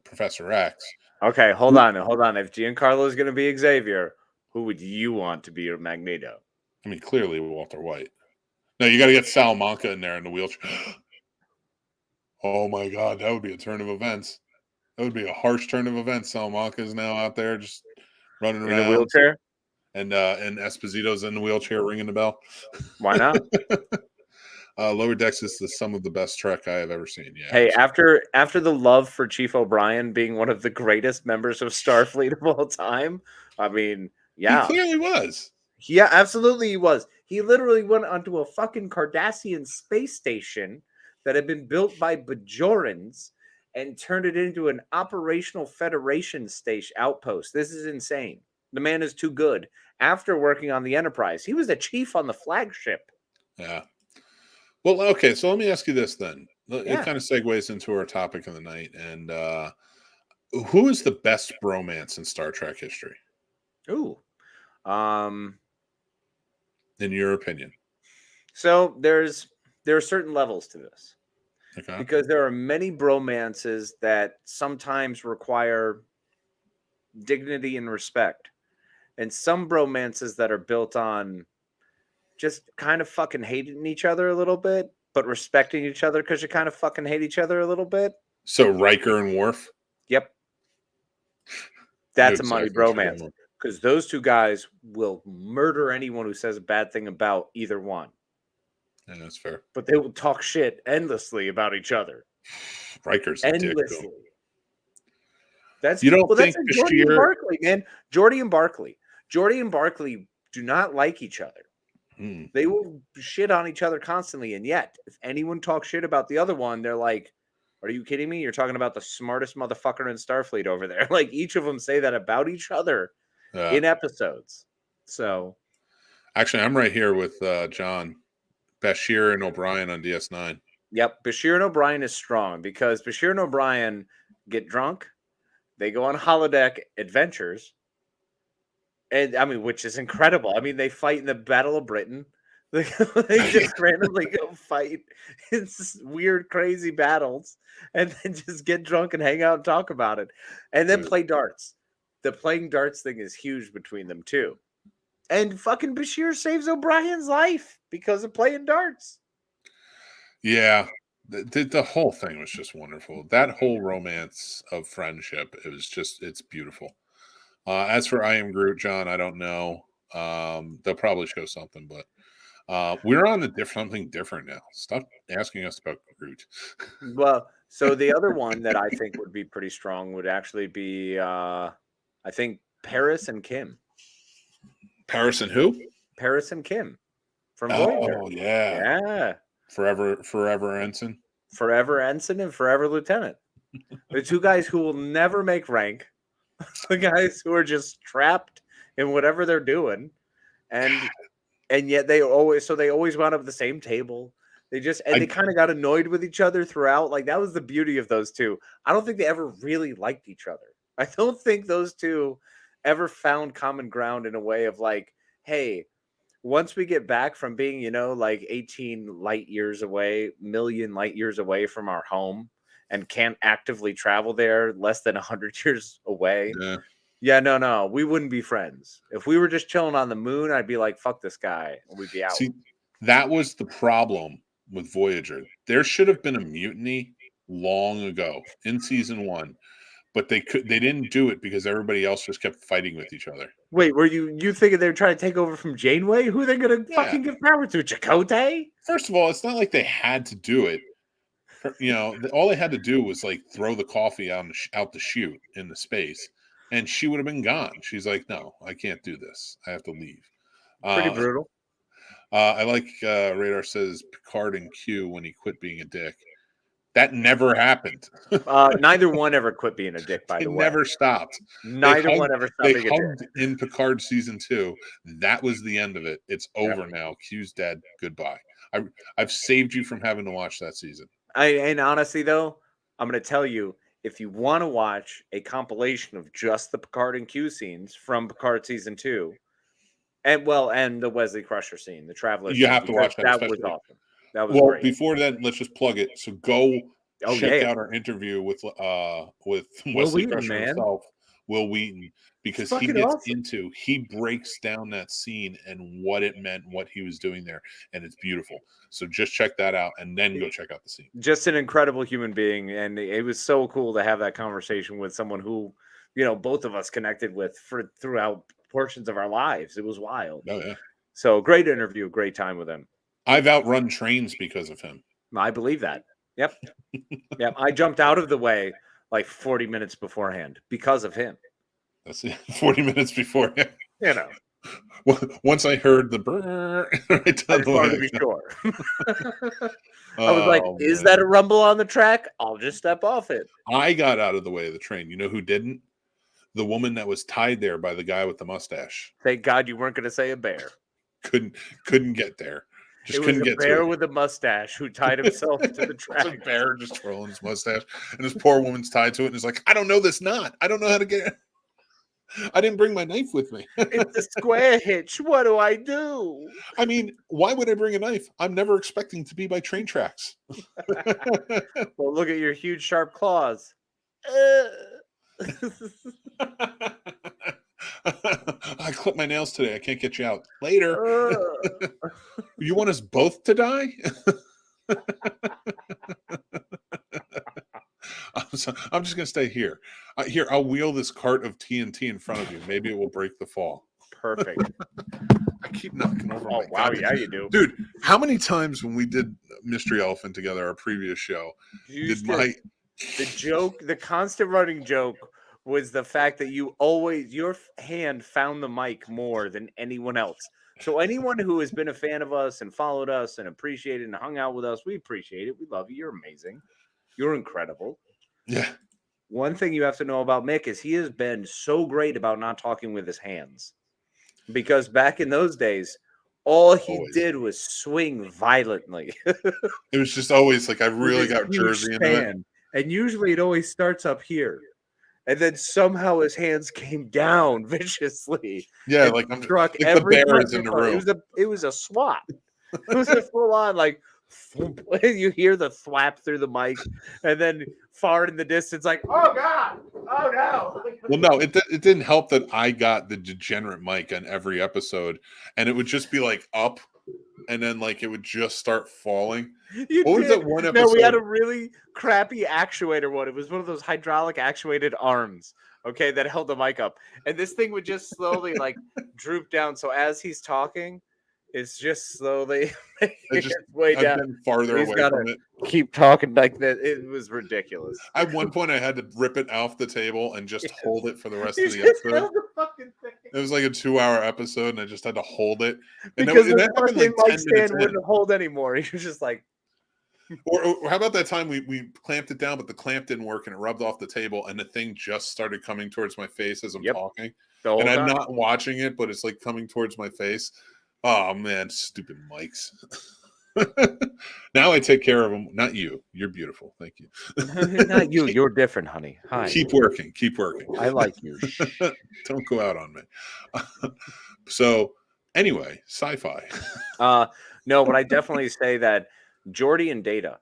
Professor X. Okay, hold on. If Giancarlo is going to be Xavier, who would you want to be your Magneto? I mean, clearly Walter White. No, you got to get Salamanca in there in the wheelchair. Oh my God, that would be a turn of events. That would be a harsh turn of events. Salamanca is now out there just running around in the wheelchair, and Esposito's in the wheelchair ringing the bell. Why not? Lower Decks is some of the best Trek I have ever seen. Yeah. Hey, after the love for Chief O'Brien being one of the greatest members of Starfleet of all time, I mean, yeah, he clearly was. Yeah, absolutely, he was. He literally went onto a fucking Cardassian space station that had been built by Bajorans and turned it into an operational Federation station outpost. This is insane. The man is too good. After working on the Enterprise, he was the chief on the flagship. Yeah. Well, okay, so let me ask you this then. Yeah. It kind of segues into our topic of the night. And who is the best bromance in Star Trek history? Ooh. In your opinion? So there are certain levels to this. Okay. Because there are many bromances that sometimes require dignity and respect. And some bromances that are built on just kind of fucking hating each other a little bit, but respecting each other because you kind of fucking hate each other a little bit. So Riker and Worf? Yep. That's a money bromance. Because those two guys will murder anyone who says a bad thing about either one. Yeah, that's fair. But they will talk shit endlessly about each other. Riker's endlessly. That's you don't think that's Geordi and Barkley, man. Geordi and Barkley do not like each other. They will shit on each other constantly, and yet if anyone talks shit about the other one, they're like, "Are you kidding me? You're talking about the smartest motherfucker in Starfleet over there." Like each of them say that about each other in episodes. So, actually, I'm right here with John. Bashir and O'Brien on DS9. Yep, Bashir and O'Brien is strong because Bashir and O'Brien get drunk. They go on holodeck adventures. And I mean, which is incredible. I mean, they fight in the Battle of Britain. They just randomly go fight in weird, crazy battles and then just get drunk and hang out and talk about it. And then play darts. The playing darts thing is huge between them, too. And fucking Bashir saves O'Brien's life because of playing darts. Yeah. The whole thing was just wonderful. That whole romance of friendship, it's beautiful. As for I Am Groot, John, I don't know. They'll probably show something, but we're on something different now. Stop asking us about Groot. Well, so the other one that I think would be pretty strong would actually be, I think, Paris and Kim. Paris and who? Paris and Kim from Voyager. Oh, yeah. Yeah. Forever Ensign. Forever Ensign and Forever Lieutenant. The two guys who will never make rank. The guys who are just trapped in whatever they're doing. And yet they always wound up at the same table. They kind of got annoyed with each other throughout. Like that was the beauty of those two. I don't think they ever really liked each other. I don't think those two ever found common ground in a way of like, hey, once we get back from being, like 18 million light years away from our home and can't actively travel there less than 100 years away. Yeah, no, we wouldn't be friends. If we were just chilling on the moon, I'd be like, fuck this guy. And we'd be out. See, that was the problem with Voyager. There should have been a mutiny long ago in season 1. But they didn't do it because everybody else just kept fighting with each other. Wait, were you thinking they were trying to take over from Janeway? Who are they going to fucking give power to? Chakotay? First of all, it's not like they had to do it. All they had to do was like throw the coffee out the chute in the space, and she would have been gone. She's like, no, I can't do this. I have to leave. Pretty brutal. I like Radar says Picard and Q when he quit being a dick. That never happened. Neither one ever quit being a dick, by the way. They never stopped. Neither one ever stopped being a dick. In Picard season 2. That was the end of it. It's over now. Q's dead. Goodbye. I've saved you from having to watch that season. And honestly, though, I'm going to tell you, if you want to watch a compilation of just the Picard and Q scenes from Picard season 2, and the Wesley Crusher scene, the Traveler You scene, have to watch that. That was awesome. That was well, great. Before that, let's just plug it. So go check out our interview with Wesley Crusher himself, Will Wheaton, because he gets awesome. He breaks down that scene and what it meant, what he was doing there, and it's beautiful. So just check that out and then go check out the scene. Just an incredible human being, and it was so cool to have that conversation with someone who, both of us connected with throughout portions of our lives. It was wild. Oh yeah. So great interview, great time with him. I've outrun trains because of him. I believe that. Yep. Yep. I jumped out of the way like 40 minutes beforehand because of him. That's 40 minutes beforehand. Once I heard the brrr, I just wanted to be sure. I was like, is that a rumble on the track? I'll just step off it. I got out of the way of the train. You know who didn't? The woman that was tied there by the guy with the mustache. Thank God you weren't going to say a bear. Couldn't get there. Just couldn't get there. It was a bear with a mustache who tied himself to the track. It's a bear just twirling his mustache, and this poor woman's tied to it, and is like, I don't know this knot. I don't know how to get it. I didn't bring my knife with me. It's a square hitch. What do I do? I mean, why would I bring a knife? I'm never expecting to be by train tracks. Well, look at your huge, sharp claws. I clipped my nails today. I can't get you out. Later. You want us both to die? I'm just going to stay here. Here, I'll wheel this cart of TNT in front of you. Maybe it will break the fall. Perfect. I keep knocking over. Oh, wow. Yeah, you do. Dude, how many times when we did Mystery Elephant together, our previous show, the constant running joke was the fact that your hand found the mic more than anyone else. So anyone who has been a fan of us and followed us and appreciated and hung out with us, we appreciate it. We love you. You're amazing. You're incredible. Yeah. One thing you have to know about Mick is he has been so great about not talking with his hands. Because back in those days, all he did was swing violently. It was just always like, I really got Jersey into it. And usually it always starts up here. And then somehow his hands came down viciously. Yeah, like I'm struck like every the bear is in the room. It was a swap. It was a full on like you hear the thwap through the mic, and then far in the distance, like, oh God, oh no. Well, no, it didn't help that I got the degenerate mic on every episode, and it would just be like up, and then like it would just start falling. What was that one episode? No, we had a really crappy actuator one. It was one of those hydraulic actuated arms, okay, that held the mic up, and this thing would just slowly like droop down. So as he's talking, it's just slowly way down. Farther away from it. Keep talking like that. It was ridiculous. At one point, I had to rip it off the table and just hold it for the rest of the episode. It was like a 2-hour episode, and I just had to hold it. And because the fucking mic stand wouldn't hold anymore. He was just like. Or how about that time we clamped it down, but the clamp didn't work, and it rubbed off the table, and the thing just started coming towards my face as I'm talking. And I'm not watching it, but it's like coming towards my face. Oh man, stupid mics. Now I take care of them. Not you. You're beautiful. Thank you. Not you. You're different, honey. Hi. Keep working. I like you. Don't go out on me. So anyway, sci-fi. No, but I definitely say that Geordi and Data,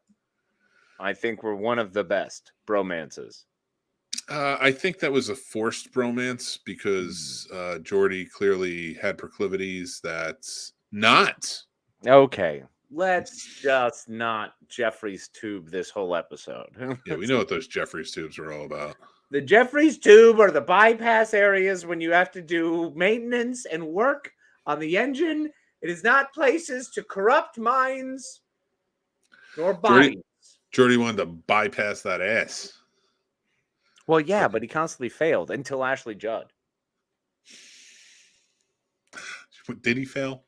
I think, were one of the best bromances. I think that was a forced bromance because Geordi clearly had proclivities that's not. Okay, let's just not Jeffrey's tube this whole episode. Yeah, we know what those Jeffrey's tubes are all about. The Jeffrey's tube are the bypass areas when you have to do maintenance and work on the engine. It is not places to corrupt minds nor bodies. Geordi wanted to bypass that ass. Well, yeah, but he constantly failed until Ashley Judd. Did he fail?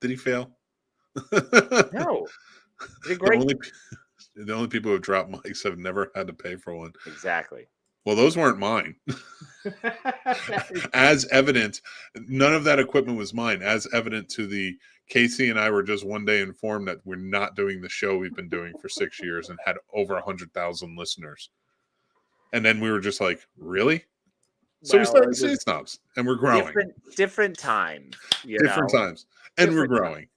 No. He did great. The only people who have dropped mics have never had to pay for one. Exactly. Well, those weren't mine. As evident, none of that equipment was mine. As evident to the Casey and I were just one day informed that we're not doing the show we've been doing for 6 years and had over 100,000 listeners. And then we were just like, really? So we started Scene Snobs, and we're growing. Different times. Different times. And we're growing.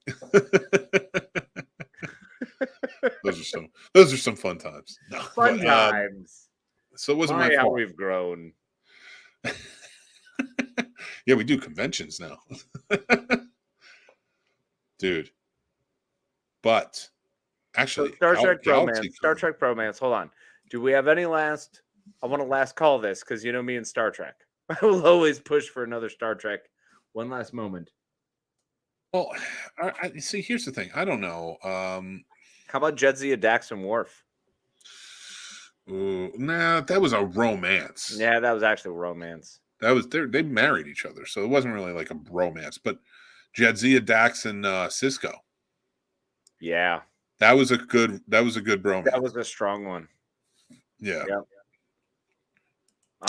Those are some fun times. No, fun times. So it wasn't my fault. How we've grown. Yeah, we do conventions now. Dude. But actually, so Star Trek Bromance. Hold on. Do we have any last? I want to last call this because you know me and Star Trek. I will always push for another Star Trek. One last moment. Well, I see. Here's the thing. I don't know. How about Jedzia, Dax, and Worf? Ooh, nah, that was a romance. Yeah, that was actually a romance. That was they married each other, so it wasn't really like a romance. But Jadzia, Dax, and Cisco. Yeah, that was a good bromance. That was a strong one. Yeah. Yep.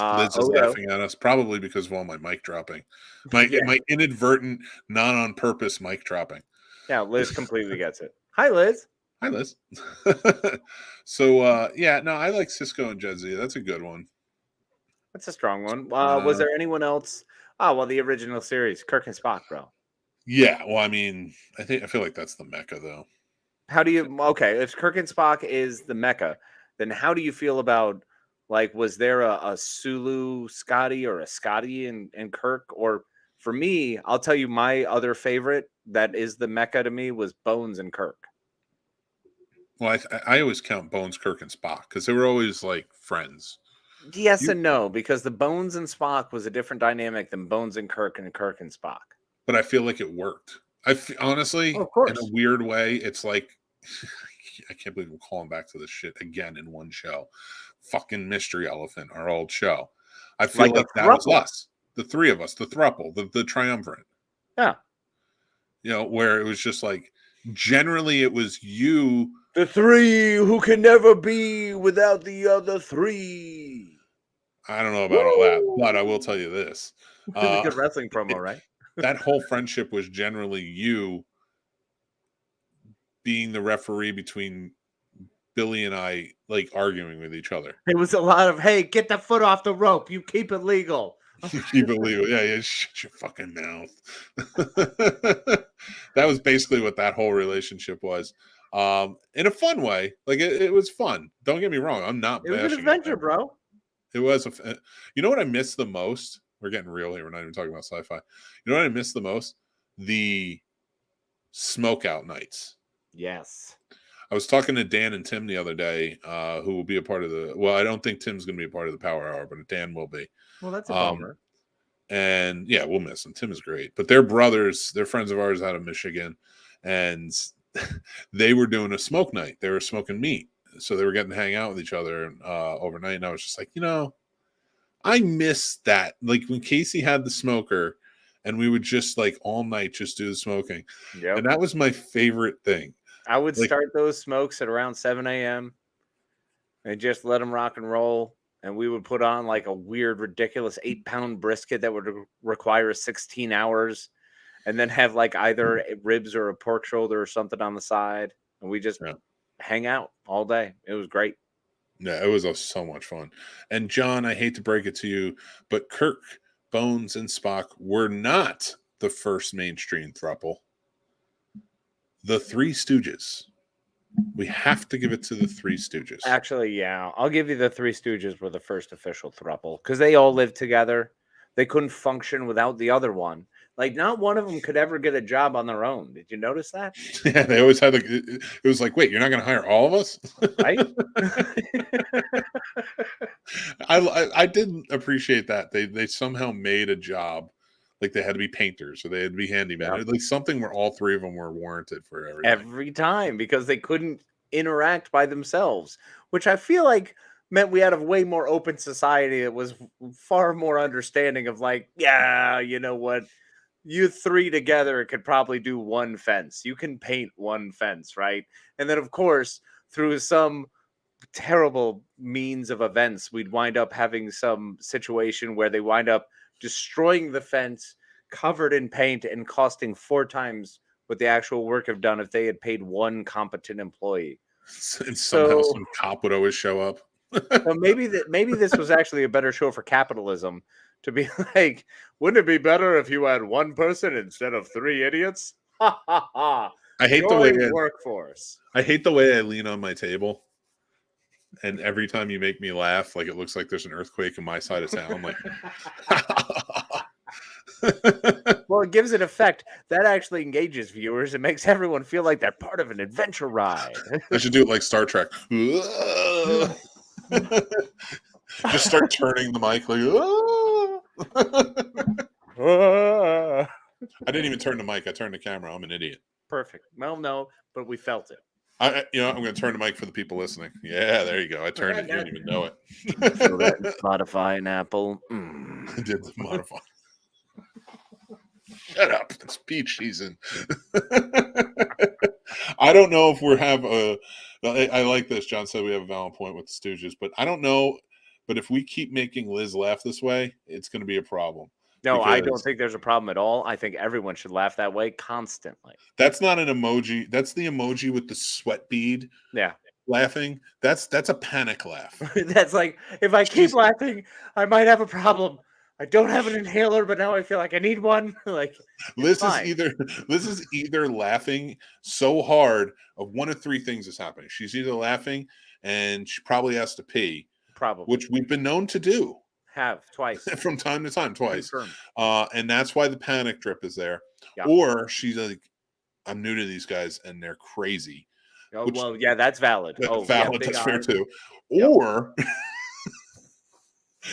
Liz is laughing at us, probably because of all my mic dropping. My inadvertent, not on purpose mic dropping. Yeah, Liz completely gets it. Hi, Liz. Hi, Liz. So, I like Cisco and Jedzia. That's a good one. That's a strong one. Was there anyone else? Oh, well, the original series, Kirk and Spock, bro. Yeah, well, I mean, I feel like that's the mecca, though. How do you? Okay, if Kirk and Spock is the mecca, then how do you feel about? Like, was there a Sulu Scotty or a Scotty and Kirk? Or for me, I'll tell you my other favorite that is the mecca to me was Bones and Kirk. Well, I always count Bones, Kirk, and Spock because they were always like friends. Yes and no, because the Bones and Spock was a different dynamic than Bones and Kirk and Spock. But I feel like it worked. Honestly, of course. In a weird way, it's like I can't believe we're calling back to this shit again in one show. Fucking Mystery Elephant, our old show. I feel like that was us, the three of us, the thruple, the triumvirate. Yeah. Where it was just like generally it was you. The three who can never be without the other three. I don't know about all that, but I will tell you this. It's a good wrestling promo, right? That whole friendship was generally you being the referee between Billy and I, like, arguing with each other. It was a lot of, hey, get the foot off the rope. You keep it legal. You keep it legal. Yeah, shut your fucking mouth. That was basically what that whole relationship was. In a fun way. Like, it was fun. Don't get me wrong. I'm not bashing. It was an adventure, bro. It was. You know what I miss the most? We're getting real here. We're not even talking about sci-fi. You know what I miss the most? The smoke out nights. Yes. I was talking to Dan and Tim the other day, who will be a part of I don't think Tim's going to be a part of the Power Hour, but Dan will be. Well, that's a bummer. And yeah, we'll miss him. Tim is great. But they're brothers. They're friends of ours out of Michigan. And they were doing a smoke night. They were smoking meat. So they were getting to hang out with each other overnight. And I was just like, I miss that. Like when Casey had the smoker and we would just like all night just do the smoking. Yep. And that was my favorite thing. I would start those smokes at around 7 a.m. and just let them rock and roll. And we would put on like a weird, ridiculous 8-pound brisket that would require 16 hours and then have like either ribs or a pork shoulder or something on the side. And we just hang out all day. It was great. Yeah, it was so much fun. And John, I hate to break it to you, but Kirk, Bones, and Spock were not the first mainstream throuple. The Three Stooges. We have to give it to the Three Stooges. Actually, yeah. I'll give you the Three Stooges were the first official throuple because they all lived together. They couldn't function without the other one. Like, not one of them could ever get a job on their own. Did you notice that? Yeah, they always had it was like, wait, you're not going to hire all of us? Right? I didn't appreciate that. They somehow made a job. Like they had to be painters or they had to be handyman. Yep. Like something where all three of them were warranted for everything. Every time because they couldn't interact by themselves, which I feel like meant we had a way more open society. It was far more understanding of like, yeah, you know what? You three together could probably do one fence. You can paint one fence, right? And then, of course, through some terrible means of events, we'd wind up having some situation where they wind up destroying the fence, covered in paint, and costing 4 times what the actual work have done if they had paid one competent employee. And somehow some cop would always show up. So maybe this was actually a better show for capitalism to be like, wouldn't it be better if you had one person instead of 3 idiots? Ha ha ha. I hate workforce. I hate the way I lean on my table. And every time you make me laugh, like it looks like there's an earthquake in my side of town. I'm like, well, it gives an effect that actually engages viewers. It makes everyone feel like they're part of an adventure ride. I should do it like Star Trek. Just start turning the mic like. I didn't even turn the mic. I turned the camera. I'm an idiot. Perfect. Well, no, but we felt it. I'm going to turn the mic for the people listening. Yeah, there you go. I turned it. You didn't even know it. Feel that in Spotify and Apple. I did the modify. Shut up. It's peach season. I don't know if we have a. I like this. John said we have a valid point with the Stooges, but I don't know. But if we keep making Liz laugh this way, it's going to be a problem. No, I don't think there's a problem at all. I think everyone should laugh that way constantly. That's not an emoji. That's the emoji with the sweat bead. Yeah. Laughing. That's a panic laugh. That's like, if I keep laughing, I might have a problem. I don't have an inhaler, but now I feel like I need one. Like Liz is either laughing so hard of one of 3 things is happening. She's either laughing and she probably has to pee. Probably. Which we've been known to do. Have twice. From time to time, twice. Confirmed. And that's why the panic drip is there. Yeah. Or she's like, I'm new to these guys and they're crazy. Oh, well, yeah, that's valid. Valid, yeah, that's fair too. Yep. Or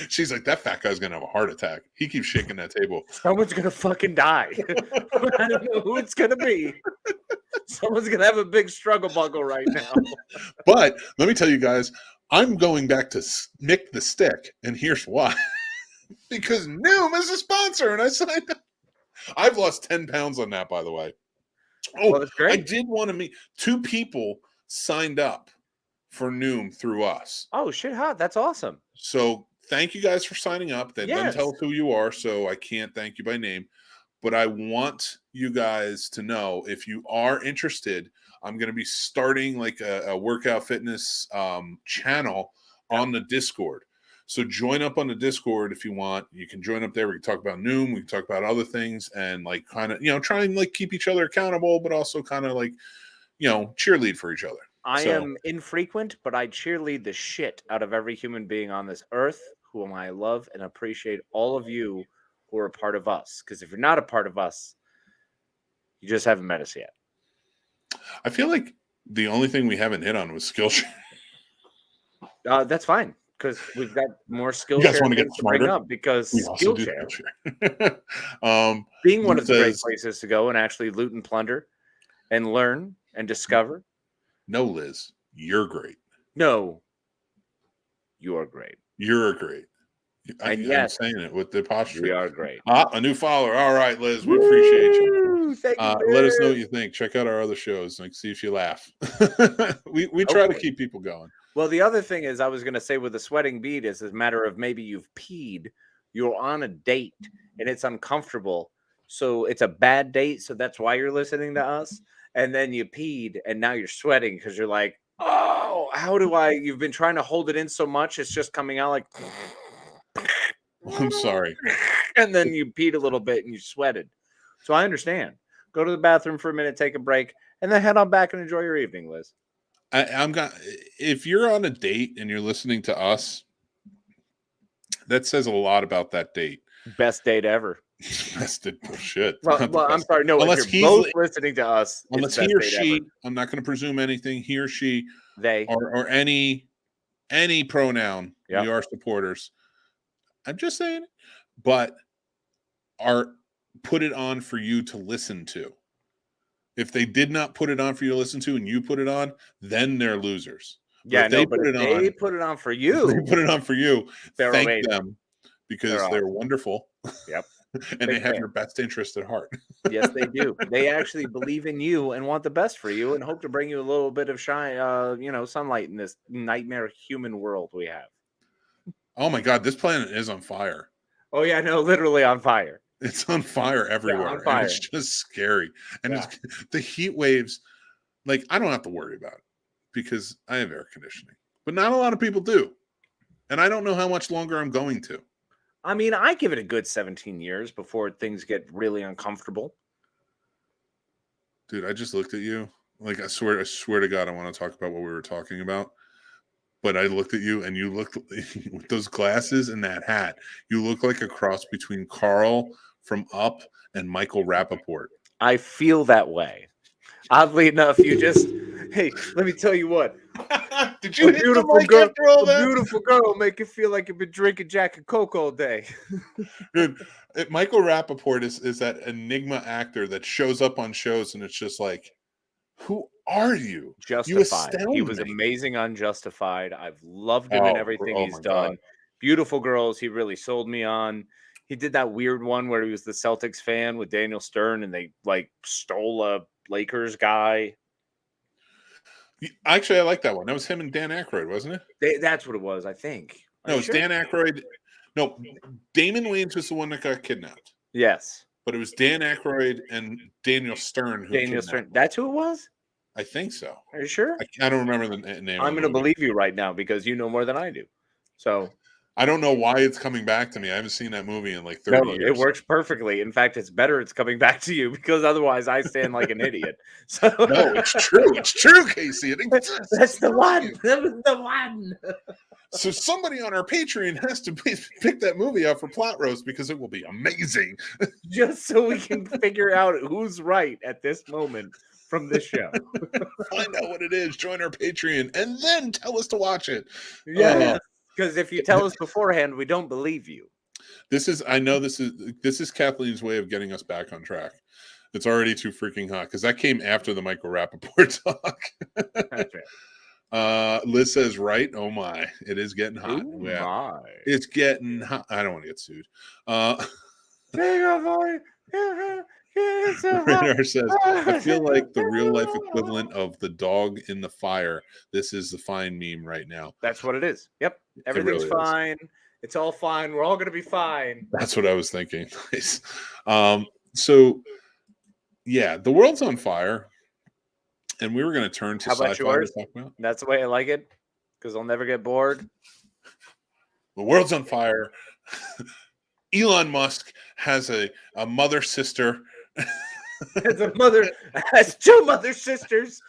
she's like, that fat guy's going to have a heart attack. He keeps shaking that table. Someone's going to fucking die. I don't know who it's going to be. Someone's going to have a big struggle buckle right now. But let me tell you guys, I'm going back to Nick the Stick, and here's why. Because Noom is a sponsor, and I signed up. I've lost 10 pounds on that, by the way. Oh, well, that's great. I did want to meet 2 people signed up for Noom through us. Oh, shit hot. That's awesome. So thank you guys for signing up. They didn't tell us who you are, so I can't thank you by name. But I want you guys to know, if you are interested, I'm going to be starting like a workout fitness channel on the Discord. So join up on the Discord if you want. You can join up there. We can talk about Noom. We can talk about other things and like kind of, try and like keep each other accountable, but also kind of like, cheerlead for each other. I am infrequent, but I cheerlead the shit out of every human being on this earth, whom I love and appreciate all of you who are a part of us. Because if you're not a part of us, you just haven't met us yet. I feel like the only thing we haven't hit on was Skillshare. That's fine, because we've got more Skillshare. You guys want to get smarter? Up because Skillshare, being one of the great places to go and actually loot and plunder and learn and discover. No, Liz, you're great. No, you're great. You're great. And yes, I'm saying it with the apostrophe. We are great. A new follower. All right, Liz, we appreciate you. Thank you, let us know what you think. Check out our other shows and see if you laugh. we try to keep people going. Well, the other thing is, I was going to say with the sweating bead is a matter of maybe you've peed, you're on a date, and it's uncomfortable. So it's a bad date. So that's why you're listening to us. And then you peed, and now you're sweating because you're like, oh, you've been trying to hold it in so much. It's just coming out like... I'm sorry. And then you peed a little bit and you sweated. So I understand. Go to the bathroom for a minute, take a break, and then head on back and enjoy your evening, Liz. If you're on a date and you're listening to us, that says a lot about that date. Best date ever. Best date bullshit. Well, I'm sorry. No, unless if you're both listening to us, unless he or she, ever. I'm not going to presume anything. He or she, they, or any pronoun. Yep. We are supporters. I'm just saying, but put it on for you to listen to. If they did not put it on for you to listen to and you put it on, then they're losers. Yeah, no, but if they put it on for you. They put it on for you. Thank them because they're wonderful. Yep. And they have your best interest at heart. Yes, they do. They actually believe in you and want the best for you and hope to bring you a little bit of sunlight in this nightmare human world we have. Oh my God, this planet is on fire. Oh yeah, no, literally on fire. It's on fire everywhere. Yeah, on fire. And it's just scary. And it's the heat waves, like I don't have to worry about it because I have air conditioning. But not a lot of people do. And I don't know how much longer I'm going to. I mean, I give it a good 17 years before things get really uncomfortable. Dude, I just looked at you. Like, I swear to God, I want to talk about what we were talking about. But I looked at you, and you looked with those glasses and that hat. You look like a cross between Carl from Up and Michael Rappaport. I feel that way. Oddly enough, hey, let me tell you what. Did you hit the mic girl, after all that? A beautiful girl make you feel like you've been drinking Jack and Coke all day. Dude, Michael Rappaport is that enigma actor that shows up on shows, and it's just like, who are you? Justified. You He was amazing on Justified. I've loved him in everything he's done. God. Beautiful Girls, he really sold me on. He did that weird one where he was the Celtics fan with Daniel Stern, and they like stole a Lakers guy. Actually, I like that one. That was him and Dan Aykroyd, wasn't it? That's what it was, I think. No, it was Dan Aykroyd. No, Damon Wayans was the one that got kidnapped. Yes. But it was Dan Aykroyd and Daniel Stern. Daniel Stern. That's who it was? I think so. Are you sure? I don't remember the name. I'm going to believe you right now because you know more than I do. So I don't know why it's coming back to me. I haven't seen that movie in like 30 years. It works perfectly. In fact, it's better it's coming back to you because otherwise I stand like an idiot. So no, it's true. It's true, Casey. That's the one. That was the one. So somebody on our Patreon has to pick that movie out for Plot Roast because it will be amazing. Just so we can figure out who's right at this moment from this show. Find out what it is. Join our Patreon and then tell us to watch it. Yeah. Because if you tell us beforehand, we don't believe you. This is Kathleen's way of getting us back on track. It's already too freaking hot because that came after the Michael Rappaport talk. That's right. Liz says, right? Oh my, it is getting hot. Ooh, yeah. my. It's getting hot. I don't want to get sued. Radar says, I feel like the real life equivalent of the dog in the fire. This is the fine meme right now. That's what it is. Yep. Everything's really fine. It's all fine. We're all going to be fine. That's what I was thinking. Nice. So, yeah, the world's on fire. And we were going to turn to How about SciFi yours? to talk about. That's the way I like it because I'll never get bored. The world's on fire. Elon Musk has a mother sister. Has two mother sisters.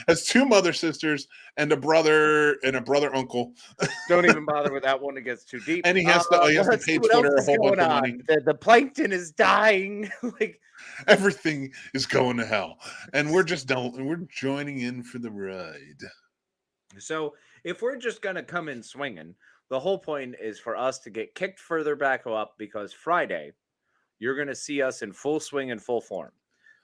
Has two mother sisters and a brother uncle. Don't even bother with that one. It gets too deep. And he has to pay Twitter a whole bunch of money. The plankton is dying. Like everything is going to hell, and we're joining in for the ride. So if we're just gonna come in swinging, the whole point is for us to get kicked further back up because Friday, you're going to see us in full swing and full form.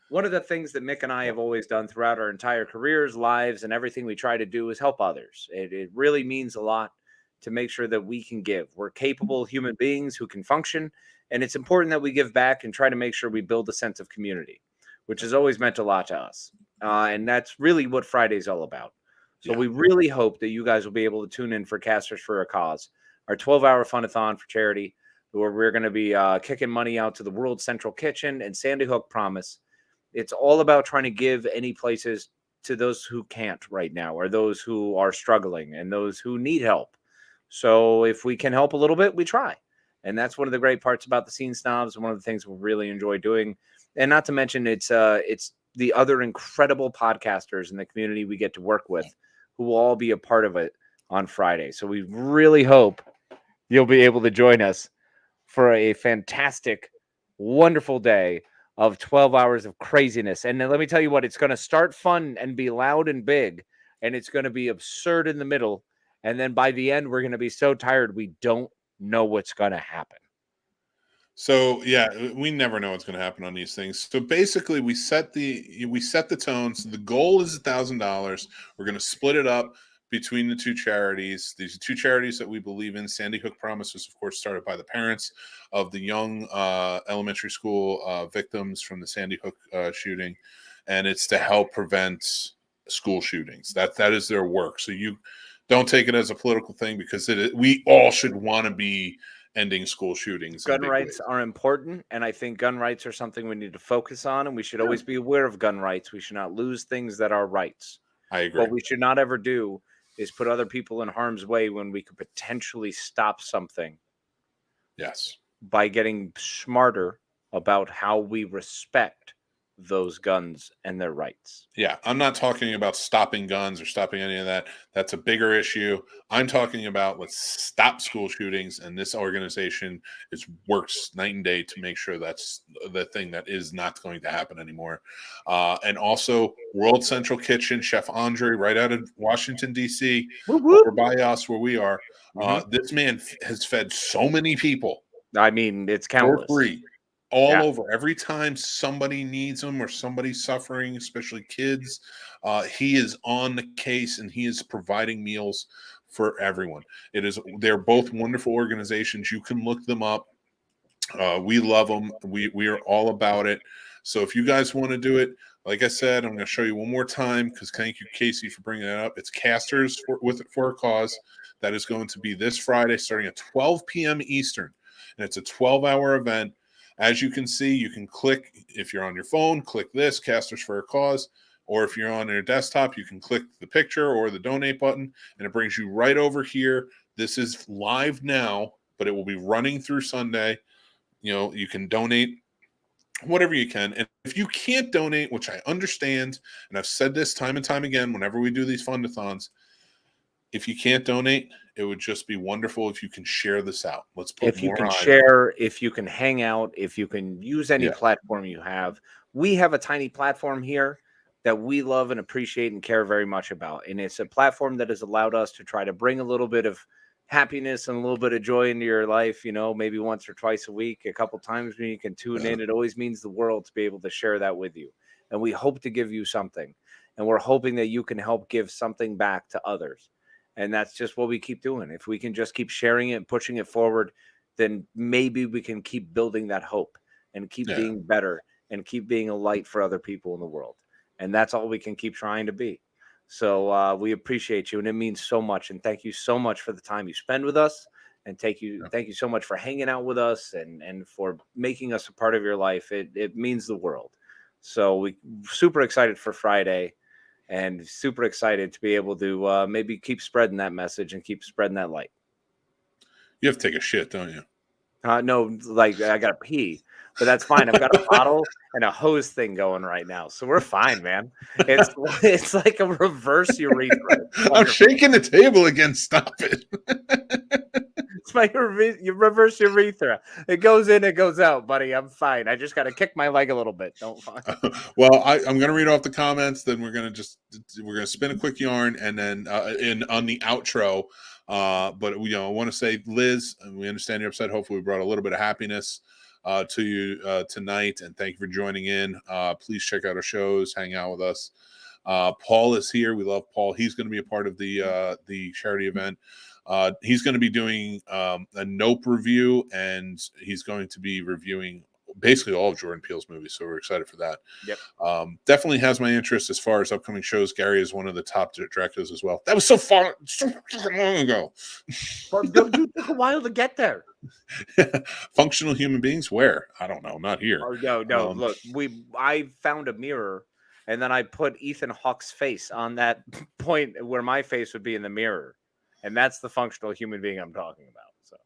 One of the things that Mick and I have always done throughout our entire careers, lives, and everything we try to do is help others. It really means a lot to make sure that we can give. We're capable human beings who can function, and it's important that we give back and try to make sure we build a sense of community, which has always meant a lot to us. And that's really what Friday's all about. So we really hope that you guys will be able to tune in for Casters for a Cause, our 12-hour fun-a-thon for charity, where we're going to be kicking money out to the World Central Kitchen and Sandy Hook Promise. It's all about trying to give any places to those who can't right now, or those who are struggling and those who need help. So if we can help a little bit, we try. And that's one of the great parts about the Scene Snobs, and one of the things we really enjoy doing. And not to mention, it's the other incredible podcasters in the community we get to work with, who will all be a part of it on Friday. So we really hope you'll be able to join us for a fantastic, wonderful day of 12 hours of craziness. And then let me tell you what, it's going to start fun and be loud and big, and it's going to be absurd in the middle. And then by the end, we're going to be so tired we don't know what's going to happen. So yeah, we never know what's going to happen on these things. So basically, we set the tone. So the goal is $1,000. We're going to split it up between the two charities. These are two charities that we believe in. Sandy Hook Promise was, of course, started by the parents of the young elementary school victims from the Sandy Hook shooting, and it's to help prevent school shootings. That is their work. So you don't take it as a political thing, because we all should want to be ending school shootings. Gun rights are important, and I think gun rights are something we need to focus on, and we should always be aware of gun rights. We should not lose things that are rights. I agree. What we should not ever do is put other people in harm's way when we could potentially stop something. Yes. By getting smarter about how we respect those guns and their rights. Yeah, I'm not talking about stopping guns or stopping any of that. That's a bigger issue. I'm talking about let's stop school shootings, and this organization works night and day to make sure that's the thing that is not going to happen anymore. And also, World Central Kitchen, Chef Andre, right out of Washington, D.C., over by us where we are. This man has fed so many people. I mean, it's countless. For free. All over. Every time somebody needs them or somebody's suffering, especially kids, he is on the case and he is providing meals for everyone. They're both wonderful organizations. You can look them up. We love them. We are all about it. So if you guys want to do it, like I said, I'm going to show you one more time because thank you, Casey, for bringing that up. It's Casters for a Cause. That is going to be this Friday starting at 12 p.m. Eastern. And it's a 12-hour event. As you can see, you can click, if you're on your phone, click this, Casters for a Cause. Or if you're on your desktop, you can click the picture or the donate button, and it brings you right over here. This is live now, but it will be running through Sunday. You can donate whatever you can. And if you can't donate, which I understand, and I've said this time and time again whenever we do these fund-a-thons, if you can't donate, it would just be wonderful if you can share this out. Let's put if you can share, if you can hang out, if you can use any platform you have. We have a tiny platform here that we love and appreciate and care very much about. And it's a platform that has allowed us to try to bring a little bit of happiness and a little bit of joy into your life, maybe once or twice a week, a couple times when you can tune in. It always means the world to be able to share that with you. And we hope to give you something. And we're hoping that you can help give something back to others. And that's just what we keep doing. If we can just keep sharing it and pushing it forward, then maybe we can keep building that hope and keep being better and keep being a light for other people in the world. And that's all we can keep trying to be. So we appreciate you, and it means so much. And thank you so much for the time you spend with us. And thank you so much for hanging out with us and for making us a part of your life. It means the world. So we're super excited for Friday. And super excited to be able to maybe keep spreading that message and keep spreading that light. You have to take a shit, don't you? No, like I got to pee, but that's fine. I've got a bottle and a hose thing going right now. So we're fine, man. It's like a reverse urethra. I'm shaking the table again. Stop it. It's my reverse urethra. It goes in, it goes out, buddy. I'm fine. I just got to kick my leg a little bit. Don't mind. Well, I'm going to read off the comments. Then we're going to spin a quick yarn, and then on the outro. But I want to say, Liz, we understand you're upset. Hopefully, we brought a little bit of happiness to you tonight, and thank you for joining in. Please check out our shows, hang out with us. Paul is here. We love Paul. He's going to be a part of the charity event. He's going to be doing a Nope review, and he's going to be reviewing basically all of Jordan Peele's movies. So we're excited for that. Yep. Definitely has my interest as far as upcoming shows. Gary is one of the top directors as well. That was so long ago. Well, it took a while to get there. Functional human beings? Where? I don't know. Not here. Oh, no. Look, I found a mirror, and then I put Ethan Hawke's face on that point where my face would be in the mirror. And that's the functional human being I'm talking about. So,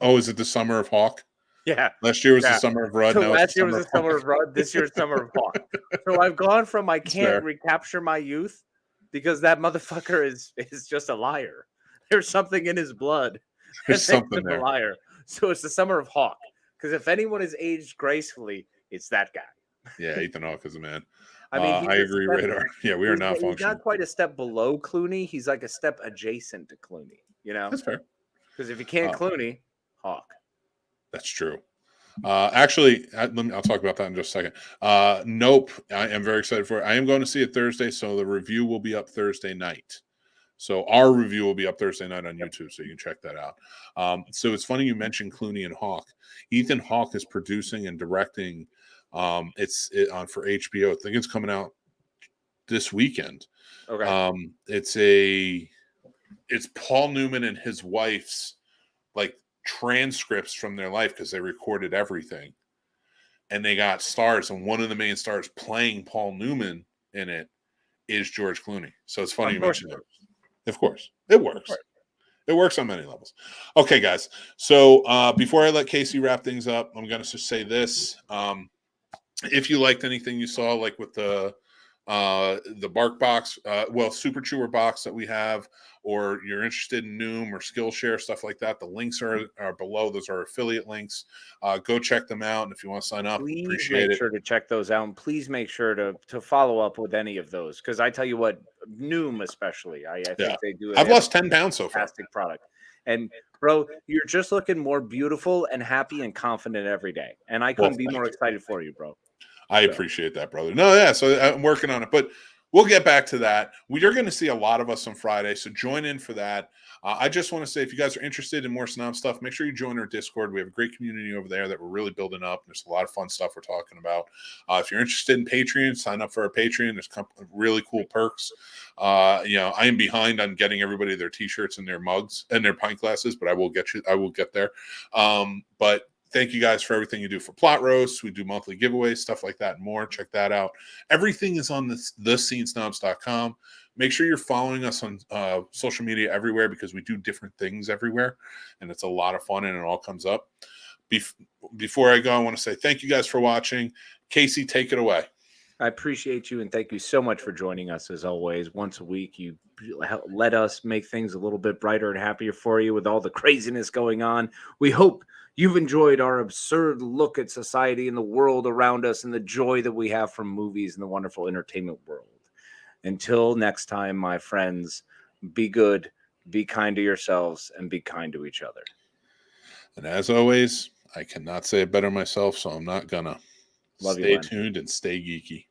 oh, is it the Summer of Hawk? Yeah. Last year was the Summer of Rudd. So last year was the Summer of Rudd. This year's Summer of Hawk. So I've gone from I can't recapture my youth because that motherfucker is just a liar. There's something in his blood. There's something there. A liar. So it's the Summer of Hawk. Because if anyone is aged gracefully, it's that guy. Yeah, Ethan Hawke is a man. I mean, I agree, Radar. Yeah, we are not functional. He's not quite a step below Clooney. He's like a step adjacent to Clooney. That's fair. Because if you can't Clooney, Hawk. That's true. Actually, I'll talk about that in just a second. Nope. I am very excited for it. I am going to see it Thursday, so the review will be up Thursday night. So our review will be up Thursday night on YouTube, so you can check that out. So it's funny you mentioned Clooney and Hawke. Ethan Hawke is producing and directing. It's on for HBO. I think it's coming out this weekend. Okay. It's Paul Newman and his wife's transcripts from their life because they recorded everything, and they got stars, and one of the main stars playing Paul Newman in it is George Clooney. So it's funny you mentioned that. Of course. It works. It works on many levels. Okay, guys. So before I let Casey wrap things up, I'm going to just say this. If you liked anything you saw, like with the BarkBox, Super Chewer box that we have, or you're interested in Noom or Skillshare, stuff like that, the links are below. Those are affiliate links. Go check them out. And if you want to sign up, Please appreciate make it. sure to check those out. And please make sure to follow up with any of those. Because I tell you what, Noom especially, I think they do. I've lost 10 pounds so far. Fantastic product. And bro, you're just looking more beautiful and happy and confident every day. And I couldn't be more excited for you, bro. I appreciate that, brother. No, yeah, so I'm working on it, but we'll get back to that. You're going to see a lot of us on Friday, so join in for that. I just want to say, if you guys are interested in more Snob stuff, make sure you join our Discord. We have a great community over there that we're really building up. There's a lot of fun stuff we're talking about. If you're interested in Patreon, sign up for our Patreon. There's really cool perks. I am behind on getting everybody their T-shirts and their mugs and their pint glasses, but I will get there. But thank you guys for everything you do for Plot Roasts. We do monthly giveaways, stuff like that and more. Check that out. Everything is on thescenesnobs.com. Make sure you're following us on social media everywhere, because we do different things everywhere, and it's a lot of fun, and it all comes up. Before I go, I want to say thank you guys for watching. Casey, take it away. I appreciate you, and thank you so much for joining us as always. Once a week, you let us make things a little bit brighter and happier for you with all the craziness going on. We hope you've enjoyed our absurd look at society and the world around us and the joy that we have from movies and the wonderful entertainment world. Until next time, my friends, be good, be kind to yourselves, and be kind to each other. And as always, I cannot say it better myself, so I'm not gonna. Stay tuned and stay geeky.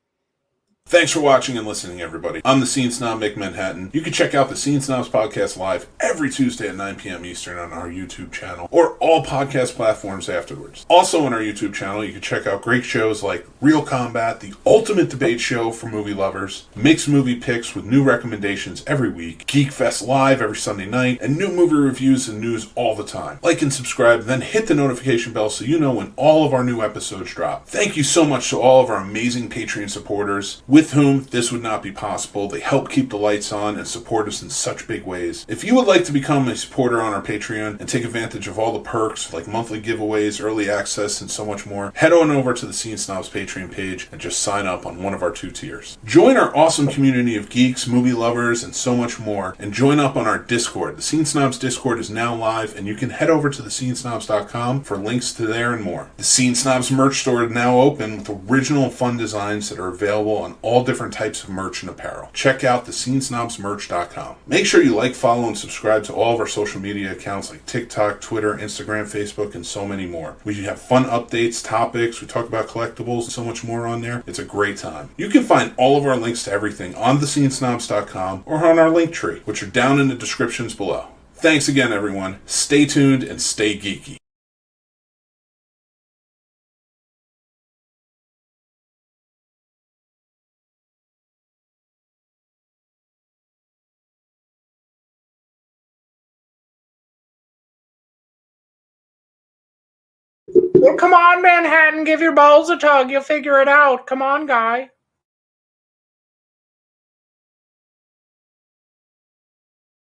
Thanks for watching and listening, everybody. I'm the Scene Snob, Mick Manhattan. You can check out the Scene Snobs Podcast live every Tuesday at 9 p.m. Eastern on our YouTube channel, or all podcast platforms afterwards. Also on our YouTube channel, you can check out great shows like Real Combat, the ultimate debate show for movie lovers, mixed movie picks with new recommendations every week, Geek Fest Live every Sunday night, and new movie reviews and news all the time. Like and subscribe, then hit the notification bell so you know when all of our new episodes drop. Thank you so much to all of our amazing Patreon supporters, with whom this would not be possible. They help keep the lights on and support us in such big ways. If you would like to become a supporter on our Patreon and take advantage of all the perks like monthly giveaways, early access, and so much more, head on over to the Scene Snobs Patreon page and just sign up on one of our 2 tiers. Join our awesome community of geeks, movie lovers, and so much more, and join up on our Discord. The Scene Snobs Discord is now live, and you can head over to thescenesnobs.com for links to there and more. The Scene Snobs merch store is now open with original fun designs that are available on all different types of merch and apparel. Check out thescenesnobsmerch.com. Make sure you like, follow, and subscribe to all of our social media accounts like TikTok, Twitter, Instagram, Facebook, and so many more. We have fun updates, topics, we talk about collectibles, and so much more on there. It's a great time. You can find all of our links to everything on thescenesnobs.com or on our link tree, which are down in the descriptions below. Thanks again, everyone. Stay tuned and stay geeky. Well, come on, Manhattan. Give your balls a tug. You'll figure it out. Come on, guy.